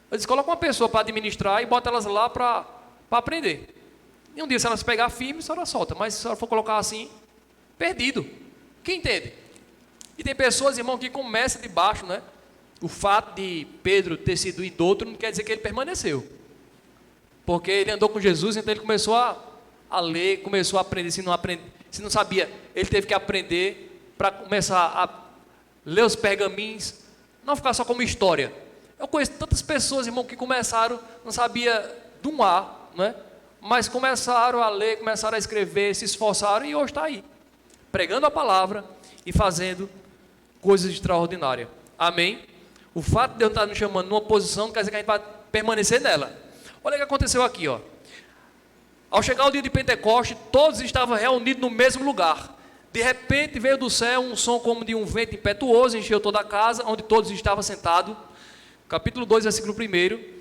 Eu disse: coloca uma pessoa para administrar e bota elas lá para aprender. E um dia, se elas pegar firme, a senhora solta, mas se ela for colocar assim, perdido. Quem entende? E tem pessoas, irmão, que começam de baixo, né? O fato de Pedro ter sido indouto não quer dizer que ele permaneceu, porque ele andou com Jesus, então ele começou a ler, começou a aprender. Se não sabia, ele teve que aprender para começar a ler os pergaminhos, não ficar só como história. Eu conheço tantas pessoas, irmão, que começaram, não sabia de um A, né? Mas começaram a ler, começaram a escrever, se esforçaram e hoje está aí, pregando a palavra e fazendo coisas extraordinárias. Amém? O fato de Deus estar nos chamando numa posição não quer dizer que a gente vai permanecer nela. Olha o que aconteceu aqui, ó. Ao chegar o dia de Pentecoste, todos estavam reunidos no mesmo lugar. De repente veio do céu um som como de um vento impetuoso, encheu toda a casa, onde todos estavam sentados. Capítulo 2, versículo 1.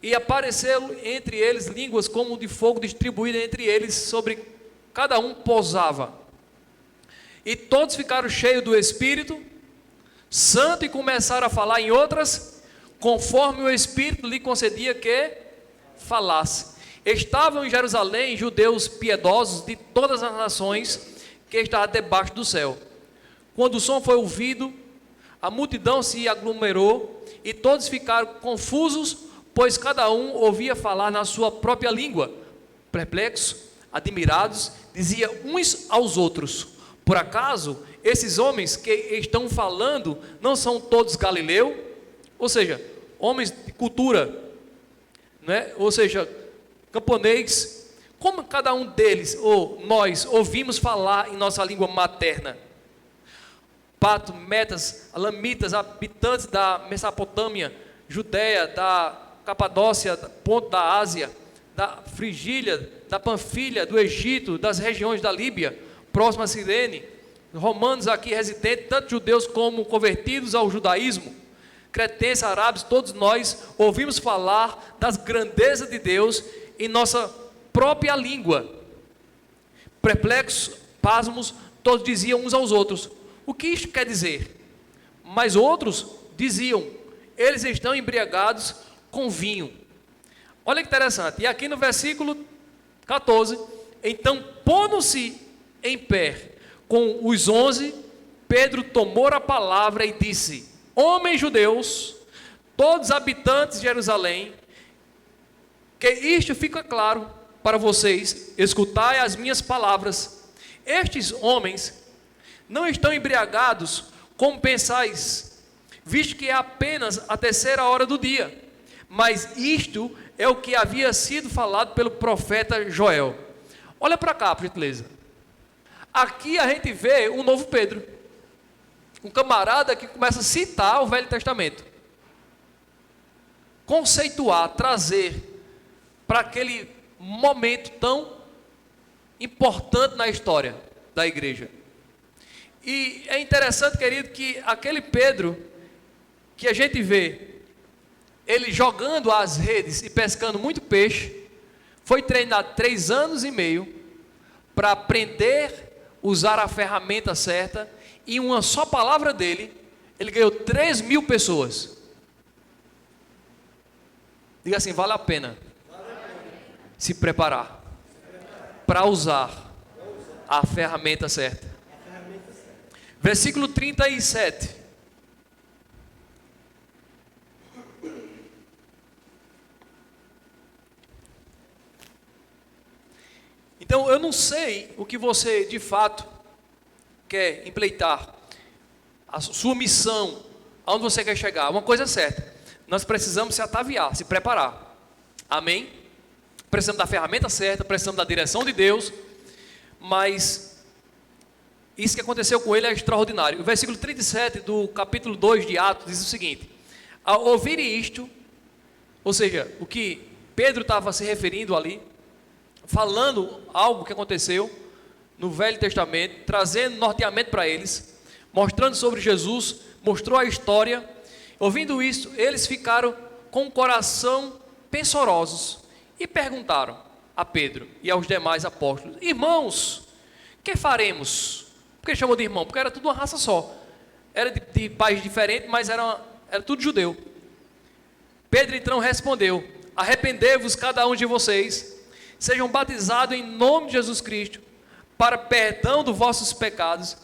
E apareceram entre eles línguas como de fogo distribuídas entre eles, sobre cada um pousava. E todos ficaram cheios do Espírito Santo e começaram a falar em outras, conforme o Espírito lhe concedia que falasse. Estavam em Jerusalém judeus piedosos de todas as nações que estavam debaixo do céu. Quando o som foi ouvido, a multidão se aglomerou e todos ficaram confusos, pois cada um ouvia falar na sua própria língua. Perplexos, admirados, diziam uns aos outros: por acaso esses homens que estão falando não são todos galileus? Ou seja, homens de cultura, né? Ou seja, camponês. Como cada um deles, ou nós, ouvimos falar em nossa língua materna? Pato, metas, alamitas, habitantes da Mesopotâmia, Judéia, da Capadócia, ponto da Ásia, da Frigília, da Panfilha, do Egito, das regiões da Líbia, próxima a Cirene, romanos aqui residentes, tanto judeus como convertidos ao judaísmo, cretenses, árabes, todos nós ouvimos falar das grandezas de Deus em nossa própria língua. Perplexos, pasmos, todos diziam uns aos outros: o que isto quer dizer? Mas outros diziam: eles estão embriagados com vinho. Olha que interessante. E aqui no versículo 14: então, pondo-se em pé com os 11, Pedro tomou a palavra e disse: homens judeus, todos habitantes de Jerusalém, que isto fica claro para vocês, escutai as minhas palavras. Estes homens não estão embriagados como pensais, visto que é apenas a terceira hora do dia. Mas isto é o que havia sido falado pelo profeta Joel. Olha para cá, por gentileza. Aqui a gente vê um novo Pedro. Um camarada que começa a citar o Velho Testamento. Conceituar, trazer para aquele momento tão importante na história da igreja. E é interessante, querido, que aquele Pedro que a gente vê ele jogando as redes e pescando muito peixe, foi treinado 3 anos e meio para aprender a usar a ferramenta certa, e uma só palavra dele, ele ganhou 3.000 pessoas. Diga assim, vale a pena se preparar para usar a ferramenta certa. Versículo 37. Então, eu não sei o que você de fato quer empleitar, a sua missão, aonde você quer chegar. Uma coisa é certa, nós precisamos se ataviar, se preparar. Amém? Precisamos da ferramenta certa, precisamos da direção de Deus, mas isso que aconteceu com ele é extraordinário. O versículo 37 do capítulo 2 de Atos diz o seguinte: ao ouvirem isto, ou seja, o que Pedro estava se referindo ali, falando algo que aconteceu no Velho Testamento, trazendo norteamento para eles, mostrando sobre Jesus, mostrou a história. Ouvindo isso, eles ficaram com o coração pensorosos e perguntaram a Pedro e aos demais apóstolos: irmãos, que faremos? Por que ele chamou de irmão? Porque era tudo uma raça só, era de país diferente, mas era tudo judeu. Pedro então respondeu: arrependei-vos cada um de vocês, sejam batizados em nome de Jesus Cristo, para perdão dos vossos pecados,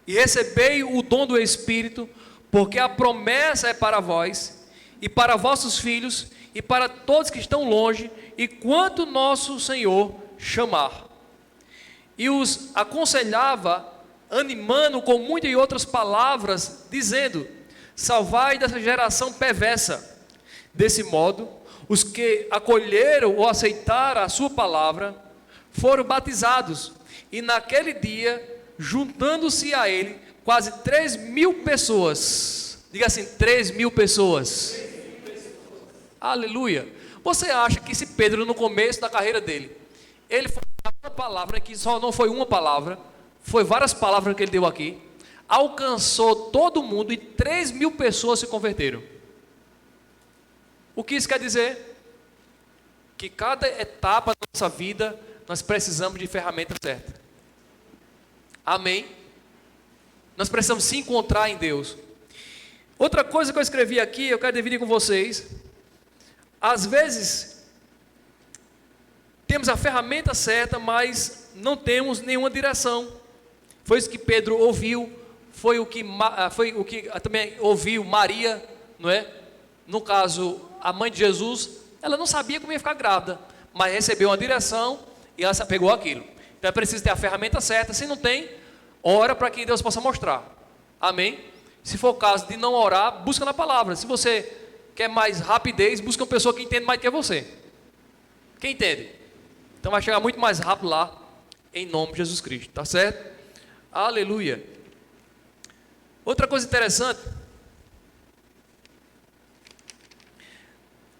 e recebei o dom do Espírito, porque a promessa é para vós, e para vossos filhos, e para todos que estão longe, e quanto nosso Senhor chamar. E os aconselhava, animando com muitas e outras palavras, dizendo: salvai dessa geração perversa. Desse modo, os que acolheram ou aceitaram a sua palavra foram batizados, e naquele dia, juntando-se a ele quase 3.000 pessoas. Diga assim, 3.000 pessoas. 3.000 pessoas. Aleluia. Você acha que se Pedro, no começo da carreira dele, ele foi uma palavra, que só não foi uma palavra, foi várias palavras que ele deu aqui, alcançou todo mundo e 3.000 pessoas se converteram. O que isso quer dizer? Que cada etapa da nossa vida, nós precisamos de ferramenta certa. Amém? Nós precisamos se encontrar em Deus. Outra coisa que eu escrevi aqui, eu quero dividir com vocês. Às vezes, temos a ferramenta certa, mas não temos nenhuma direção. Foi isso que Pedro ouviu, foi o que também ouviu Maria, não é? No caso, a mãe de Jesus, ela não sabia como ia ficar grávida, mas recebeu uma direção e ela se apegou àquilo. Então é preciso ter a ferramenta certa. Se não tem, ora para que Deus possa mostrar. Amém? Se for o caso de não orar, busca na palavra. Se você quer mais rapidez, busca uma pessoa que entende mais do que você. Quem entende? Então vai chegar muito mais rápido lá, em nome de Jesus Cristo, tá certo? Aleluia. Outra coisa interessante,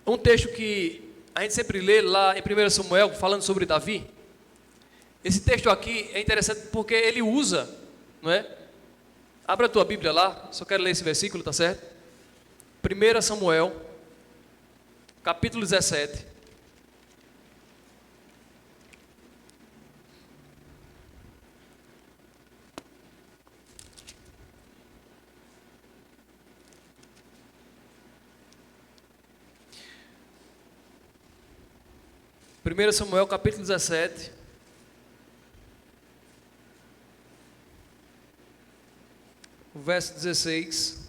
um texto que a gente sempre lê lá em 1 Samuel, falando sobre Davi. Esse texto aqui é interessante porque ele usa, não é? Abra a tua Bíblia lá, só quero ler esse versículo, tá certo? 1 Samuel, capítulo 17. Primeiro Samuel, capítulo 17. O verso 16.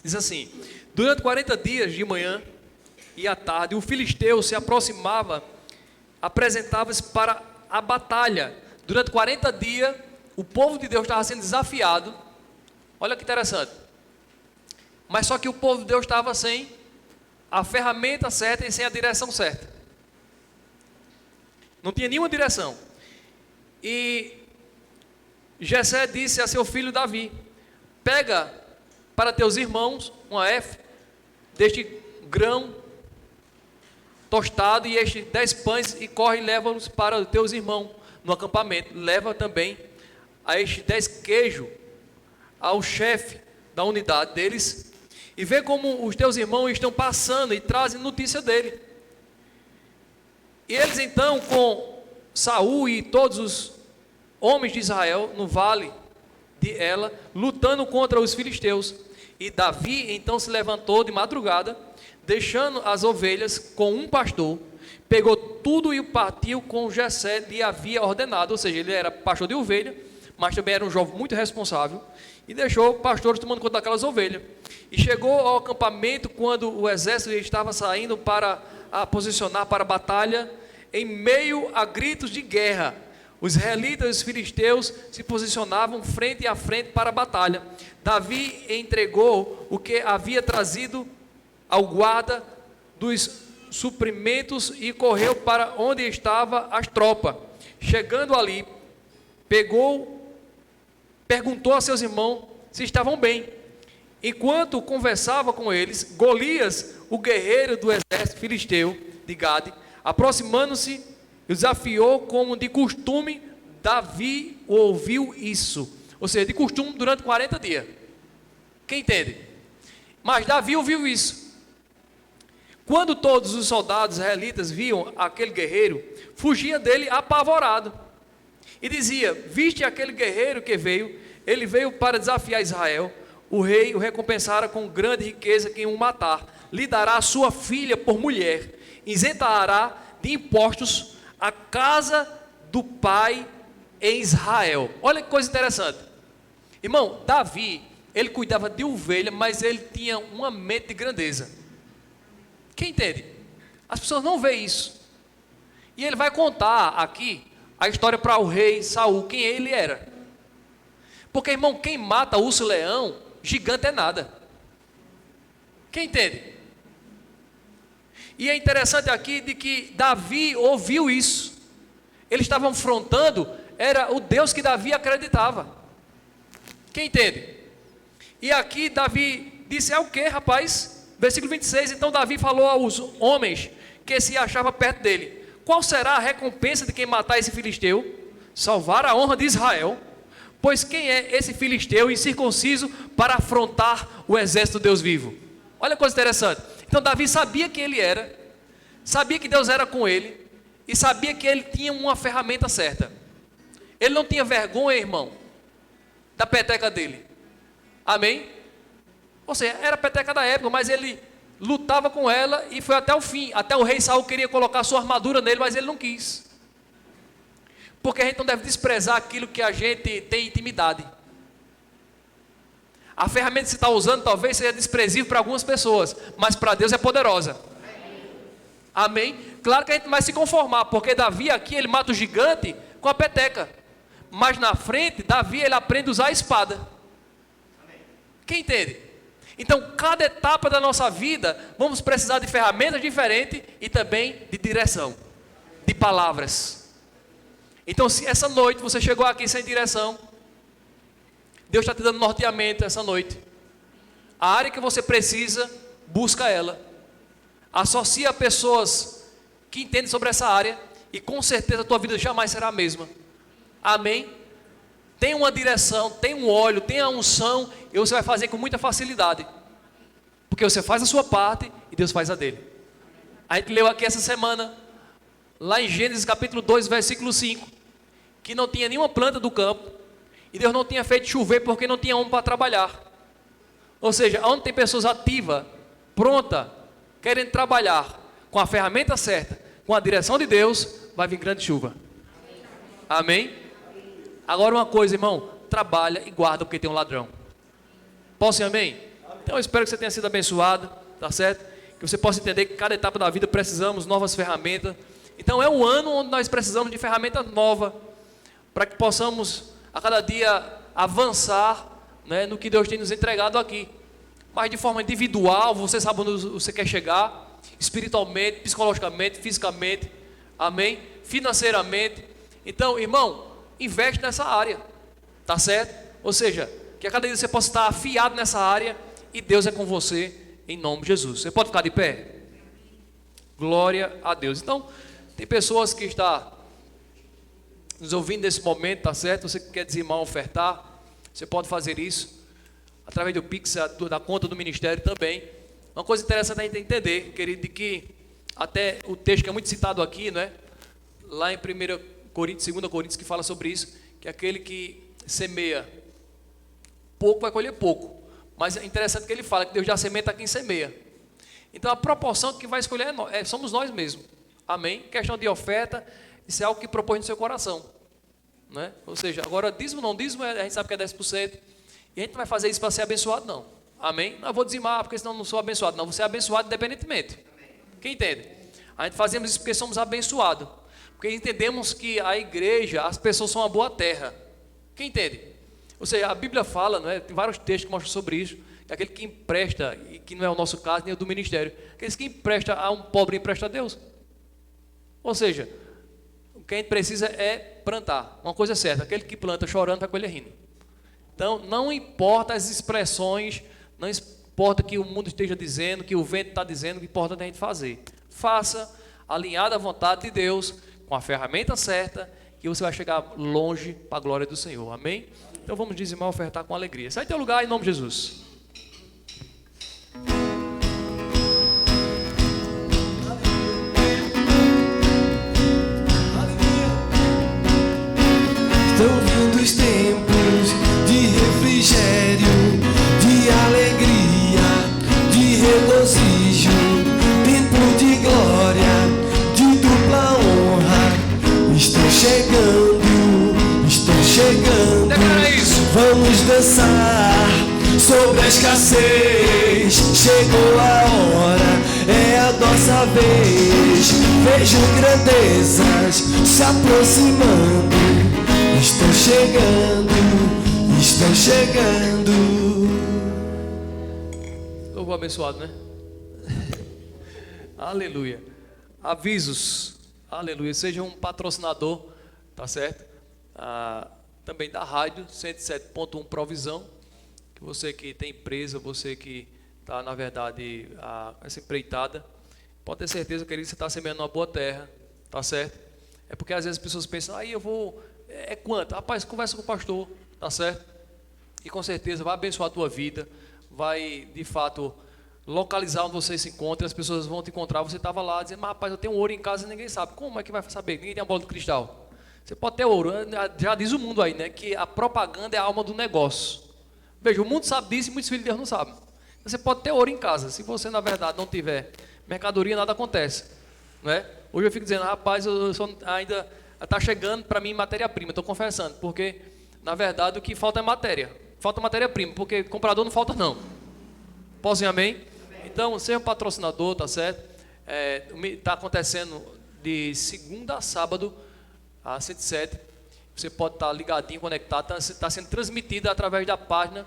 Diz assim: durante 40 dias de manhã e à tarde, o filisteu se aproximava, apresentava-se para a batalha. Durante 40 dias, o povo de Deus estava sendo desafiado. Olha que interessante. Mas só que o povo de Deus estava sem a ferramenta certa e sem a direção certa. Não tinha nenhuma direção. E Jessé disse a seu filho Davi: pega para teus irmãos uma efa deste grão tostado e estes 10 pães, e corre e leva-os para os teus irmãos no acampamento. Leva também a estes 10 queijos ao chefe da unidade deles, e vê como os teus irmãos estão passando e trazem notícia dele. E eles então, com Saul e todos os homens de Israel no vale de Ela, lutando contra os filisteus. E Davi então se levantou de madrugada, deixando as ovelhas com um pastor, pegou tudo e partiu com Jessé lhe havia ordenado. Ou seja, ele era pastor de ovelha, mas também era um jovem muito responsável, e deixou pastores tomando conta daquelas ovelhas. E chegou ao acampamento quando o exército estava saindo para a posicionar para a batalha, em meio a gritos de guerra. Os israelitas e os filisteus se posicionavam frente a frente para a batalha. Davi entregou o que havia trazido ao guarda dos suprimentos e correu para onde estavam as tropas. Chegando ali, perguntou a seus irmãos se estavam bem. Enquanto conversava com eles, Golias, o guerreiro do exército filisteu de Gade, aproximando-se, desafiou como de costume. Davi ouviu isso, ou seja, de costume durante 40 dias. Quem entende? Mas Davi ouviu isso. Quando todos os soldados israelitas viam aquele guerreiro, fugia dele apavorado e dizia: viste aquele guerreiro que veio? Ele veio para desafiar Israel. O rei o recompensara com grande riqueza quem o matar. Lhe dará a sua filha por mulher, isentará de impostos a casa do pai em Israel. Olha que coisa interessante. Irmão, Davi, ele cuidava de ovelha, mas ele tinha uma mente de grandeza. Quem entende? As pessoas não veem isso. E ele vai contar aqui a história para o rei Saul, quem ele era. Porque, irmão, quem mata urso-leão, gigante é nada. Quem entende? E é interessante aqui de que Davi ouviu isso. Eles estavam afrontando, era o Deus que Davi acreditava. Quem entende? E aqui Davi disse: é o que, rapaz? Versículo 26, então Davi falou aos homens que se achavam perto dele: qual será a recompensa de quem matar esse filisteu? Salvar a honra de Israel. Pois quem é esse filisteu incircunciso para afrontar o exército do Deus vivo? Olha que coisa interessante. Então Davi sabia quem ele era, sabia que Deus era com ele, e sabia que ele tinha uma ferramenta certa. Ele não tinha vergonha, irmão, da peteca dele. Amém? Ou seja, era a peteca da época, mas ele lutava com ela e foi até o fim. Até o rei Saul queria colocar sua armadura nele, mas ele não quis. Porque a gente não deve desprezar aquilo que a gente tem intimidade. A ferramenta que você está usando talvez seja desprezível para algumas pessoas, mas para Deus é poderosa. Amém? Claro que a gente vai se conformar, porque Davi aqui, ele mata o gigante com a peteca. Mas na frente, Davi, ele aprende a usar a espada. Quem entende? Então, cada etapa da nossa vida, vamos precisar de ferramentas diferentes e também de direção, de palavras. Então, se essa noite você chegou aqui sem direção, Deus está te dando norteamento essa noite. A área que você precisa, busca ela. Associa pessoas que entendem sobre essa área e com certeza a tua vida jamais será a mesma. Amém? Tem uma direção, tem um óleo, tem a unção, e você vai fazer com muita facilidade. Porque você faz a sua parte e Deus faz a dele. A gente leu aqui essa semana, lá em Gênesis capítulo 2, versículo 5, que não tinha nenhuma planta do campo, e Deus não tinha feito chover porque não tinha homem para trabalhar. Ou seja, onde tem pessoas ativas, prontas, querendo trabalhar, com a ferramenta certa, com a direção de Deus, vai vir grande chuva. Amém? Agora uma coisa, irmão, trabalha e guarda porque tem um ladrão. Posso ir amém? Então eu espero que você tenha sido abençoado, tá certo? que você possa entender que cada etapa da vida precisamos de novas ferramentas. Então é um ano onde nós precisamos de ferramenta nova, para que possamos a cada dia avançar, né, no que Deus tem nos entregado aqui. Mas de forma individual, você sabe onde você quer chegar, espiritualmente, psicologicamente, fisicamente, amém? Financeiramente. Então, irmão, investe nessa área, tá certo? Ou seja, que a cada dia você possa estar afiado nessa área, e Deus é com você, em nome de Jesus. Você pode ficar de pé? Glória a Deus. Então, tem pessoas que estão nos ouvindo nesse momento, tá certo? Você que quer dizimar, ofertar, você pode fazer isso através do Pix, da conta do ministério também. Uma coisa interessante a gente entender, querido, de que até o texto que é muito citado aqui, né? Lá em 1 Coríntios, 2 Coríntios, que fala sobre isso, que aquele que semeia pouco vai colher pouco. Mas é interessante que ele fala que Deus já semeia quem semeia. Então a proporção que vai escolher somos nós mesmos. Amém? Questão de oferta, isso é algo que propõe no seu coração, né? Ou seja, agora dízimo não, dízimo a gente sabe que é 10%, e a gente não vai fazer isso para ser abençoado não. Amém? Não, eu vou dizimar porque senão não sou abençoado. Não, você é abençoado independentemente. Quem entende? A gente fazemos isso porque somos abençoados, porque entendemos que a igreja, as pessoas são uma boa terra. Quem entende? Ou seja, a Bíblia fala, não é? Tem vários textos que mostram sobre isso, que aquele que empresta, e que não é o nosso caso, nem o do ministério, aqueles que empresta a um pobre empresta a Deus. Ou seja, o que a gente precisa é plantar. Uma coisa é certa, aquele que planta chorando vai colher rindo. Então, não importa as expressões, não importa o que o mundo esteja dizendo, que o vento está dizendo, o que importa é a gente fazer. Faça, alinhado à vontade de Deus, com a ferramenta certa, que você vai chegar longe para a glória do Senhor. Amém? Então vamos dizimar, ofertar com alegria. Sai do teu lugar em nome de Jesus. Estão vindo os tempos de refrigério, de alegria, de regozijo, tempo de glória, de dupla honra. Estão chegando, Declara isso. vamos dançar sobre a escassez. Chegou a hora, é a nossa vez. Vejo grandezas se aproximando. Estão chegando. Louvor abençoado, né? Aleluia. Avisos. Aleluia. Seja um patrocinador, tá certo? Também da rádio 107.1 Provisão. Que você que tem empresa, você que está, na verdade, essa empreitada, pode ter certeza, querido, que você está semeando uma boa terra, tá certo? É porque às vezes as pessoas pensam, aí eu vou... É quanto? Rapaz, conversa com o pastor, tá certo? E com certeza vai abençoar a tua vida, vai de fato localizar onde você se encontra, as pessoas vão te encontrar, você estava lá dizendo, mas rapaz, eu tenho ouro em casa e ninguém sabe. Como é que vai saber? Ninguém tem a bola de cristal. Você pode ter ouro, já diz o mundo aí, né? Que a propaganda é a alma do negócio. Veja, o mundo sabe disso e muitos filhos de Deus não sabem. Você pode ter ouro em casa, se você na verdade não tiver mercadoria, nada acontece, né? Hoje eu fico dizendo, rapaz, eu ainda... Está chegando para mim matéria-prima, estou confessando, porque na verdade o que falta é matéria, falta matéria-prima, porque comprador não falta não. Posso dizer amém? Então, seja um patrocinador, tá certo? Está acontecendo de segunda a sábado, às 107, você pode estar ligadinho, conectado, está sendo transmitida através da página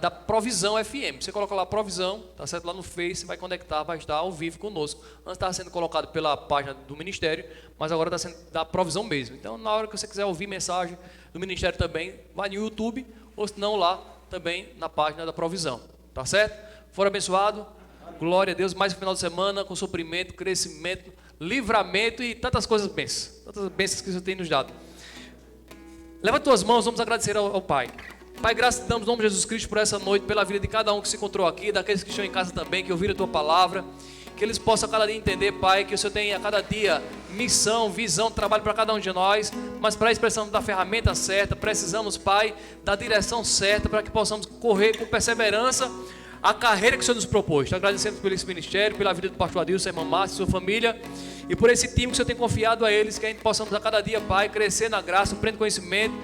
da Provisão FM. Você coloca lá Provisão, tá certo? Lá no Face, vai conectar, vai estar ao vivo conosco. Antes estava sendo colocado pela página do Ministério, mas agora está sendo da Provisão mesmo. Então, na hora que você quiser ouvir mensagem do Ministério também, vai no YouTube, ou se não lá, também na página da Provisão. Tá certo? For abençoado, glória a Deus, mais um final de semana com suprimento, crescimento, livramento e tantas coisas bênçãos, tantas bênçãos que o Senhor tem nos dado. Levanta tuas mãos, vamos agradecer ao Pai. Pai, graças te damos no nome de Jesus Cristo por essa noite, pela vida de cada um que se encontrou aqui, daqueles que estão em casa também, que ouviram a tua palavra, que eles possam a cada dia entender, Pai, que o Senhor tem a cada dia missão, visão, trabalho para cada um de nós, mas para isso precisamos da ferramenta certa, precisamos, Pai, da direção certa, para que possamos correr com perseverança a carreira que o Senhor nos propôs. Te agradecemos por esse ministério, pela vida do pastor Adilson, irmã Márcia, sua família, e por esse time que o Senhor tem confiado a eles, que a gente possamos a cada dia, Pai, crescer na graça, no pleno conhecimento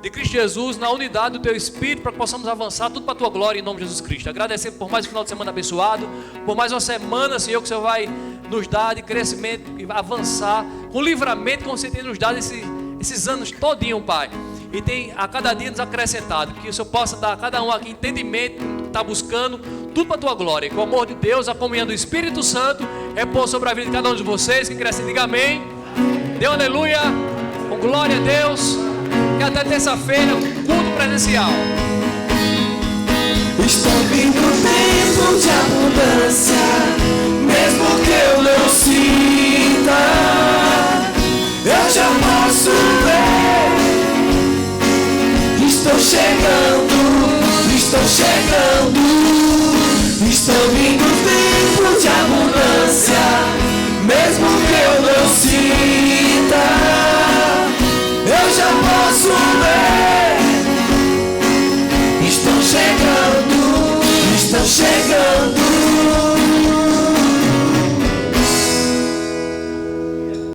de Cristo Jesus, na unidade do Teu Espírito, para que possamos avançar tudo para a Tua glória, em nome de Jesus Cristo. Agradecer por mais um final de semana abençoado, por mais uma semana, Senhor, que o Senhor vai nos dar de crescimento e avançar, com livramento, como você tem nos dado esses anos todinho, Pai. E tem a cada dia nos acrescentado, que o Senhor possa dar a cada um aqui entendimento, está buscando tudo para a Tua glória. E com o amor de Deus, a comunhão do Espírito Santo, repousa sobre a vida de cada um de vocês, que cresce, diga amém. Dê um aleluia, com glória a Deus. E até terça-feira, culto presencial. Está vindo tempo de abundância, mesmo que eu não sinta, eu já posso ver. Estou chegando, estou chegando. Está vindo tempo de abundância, mesmo que eu não sinta.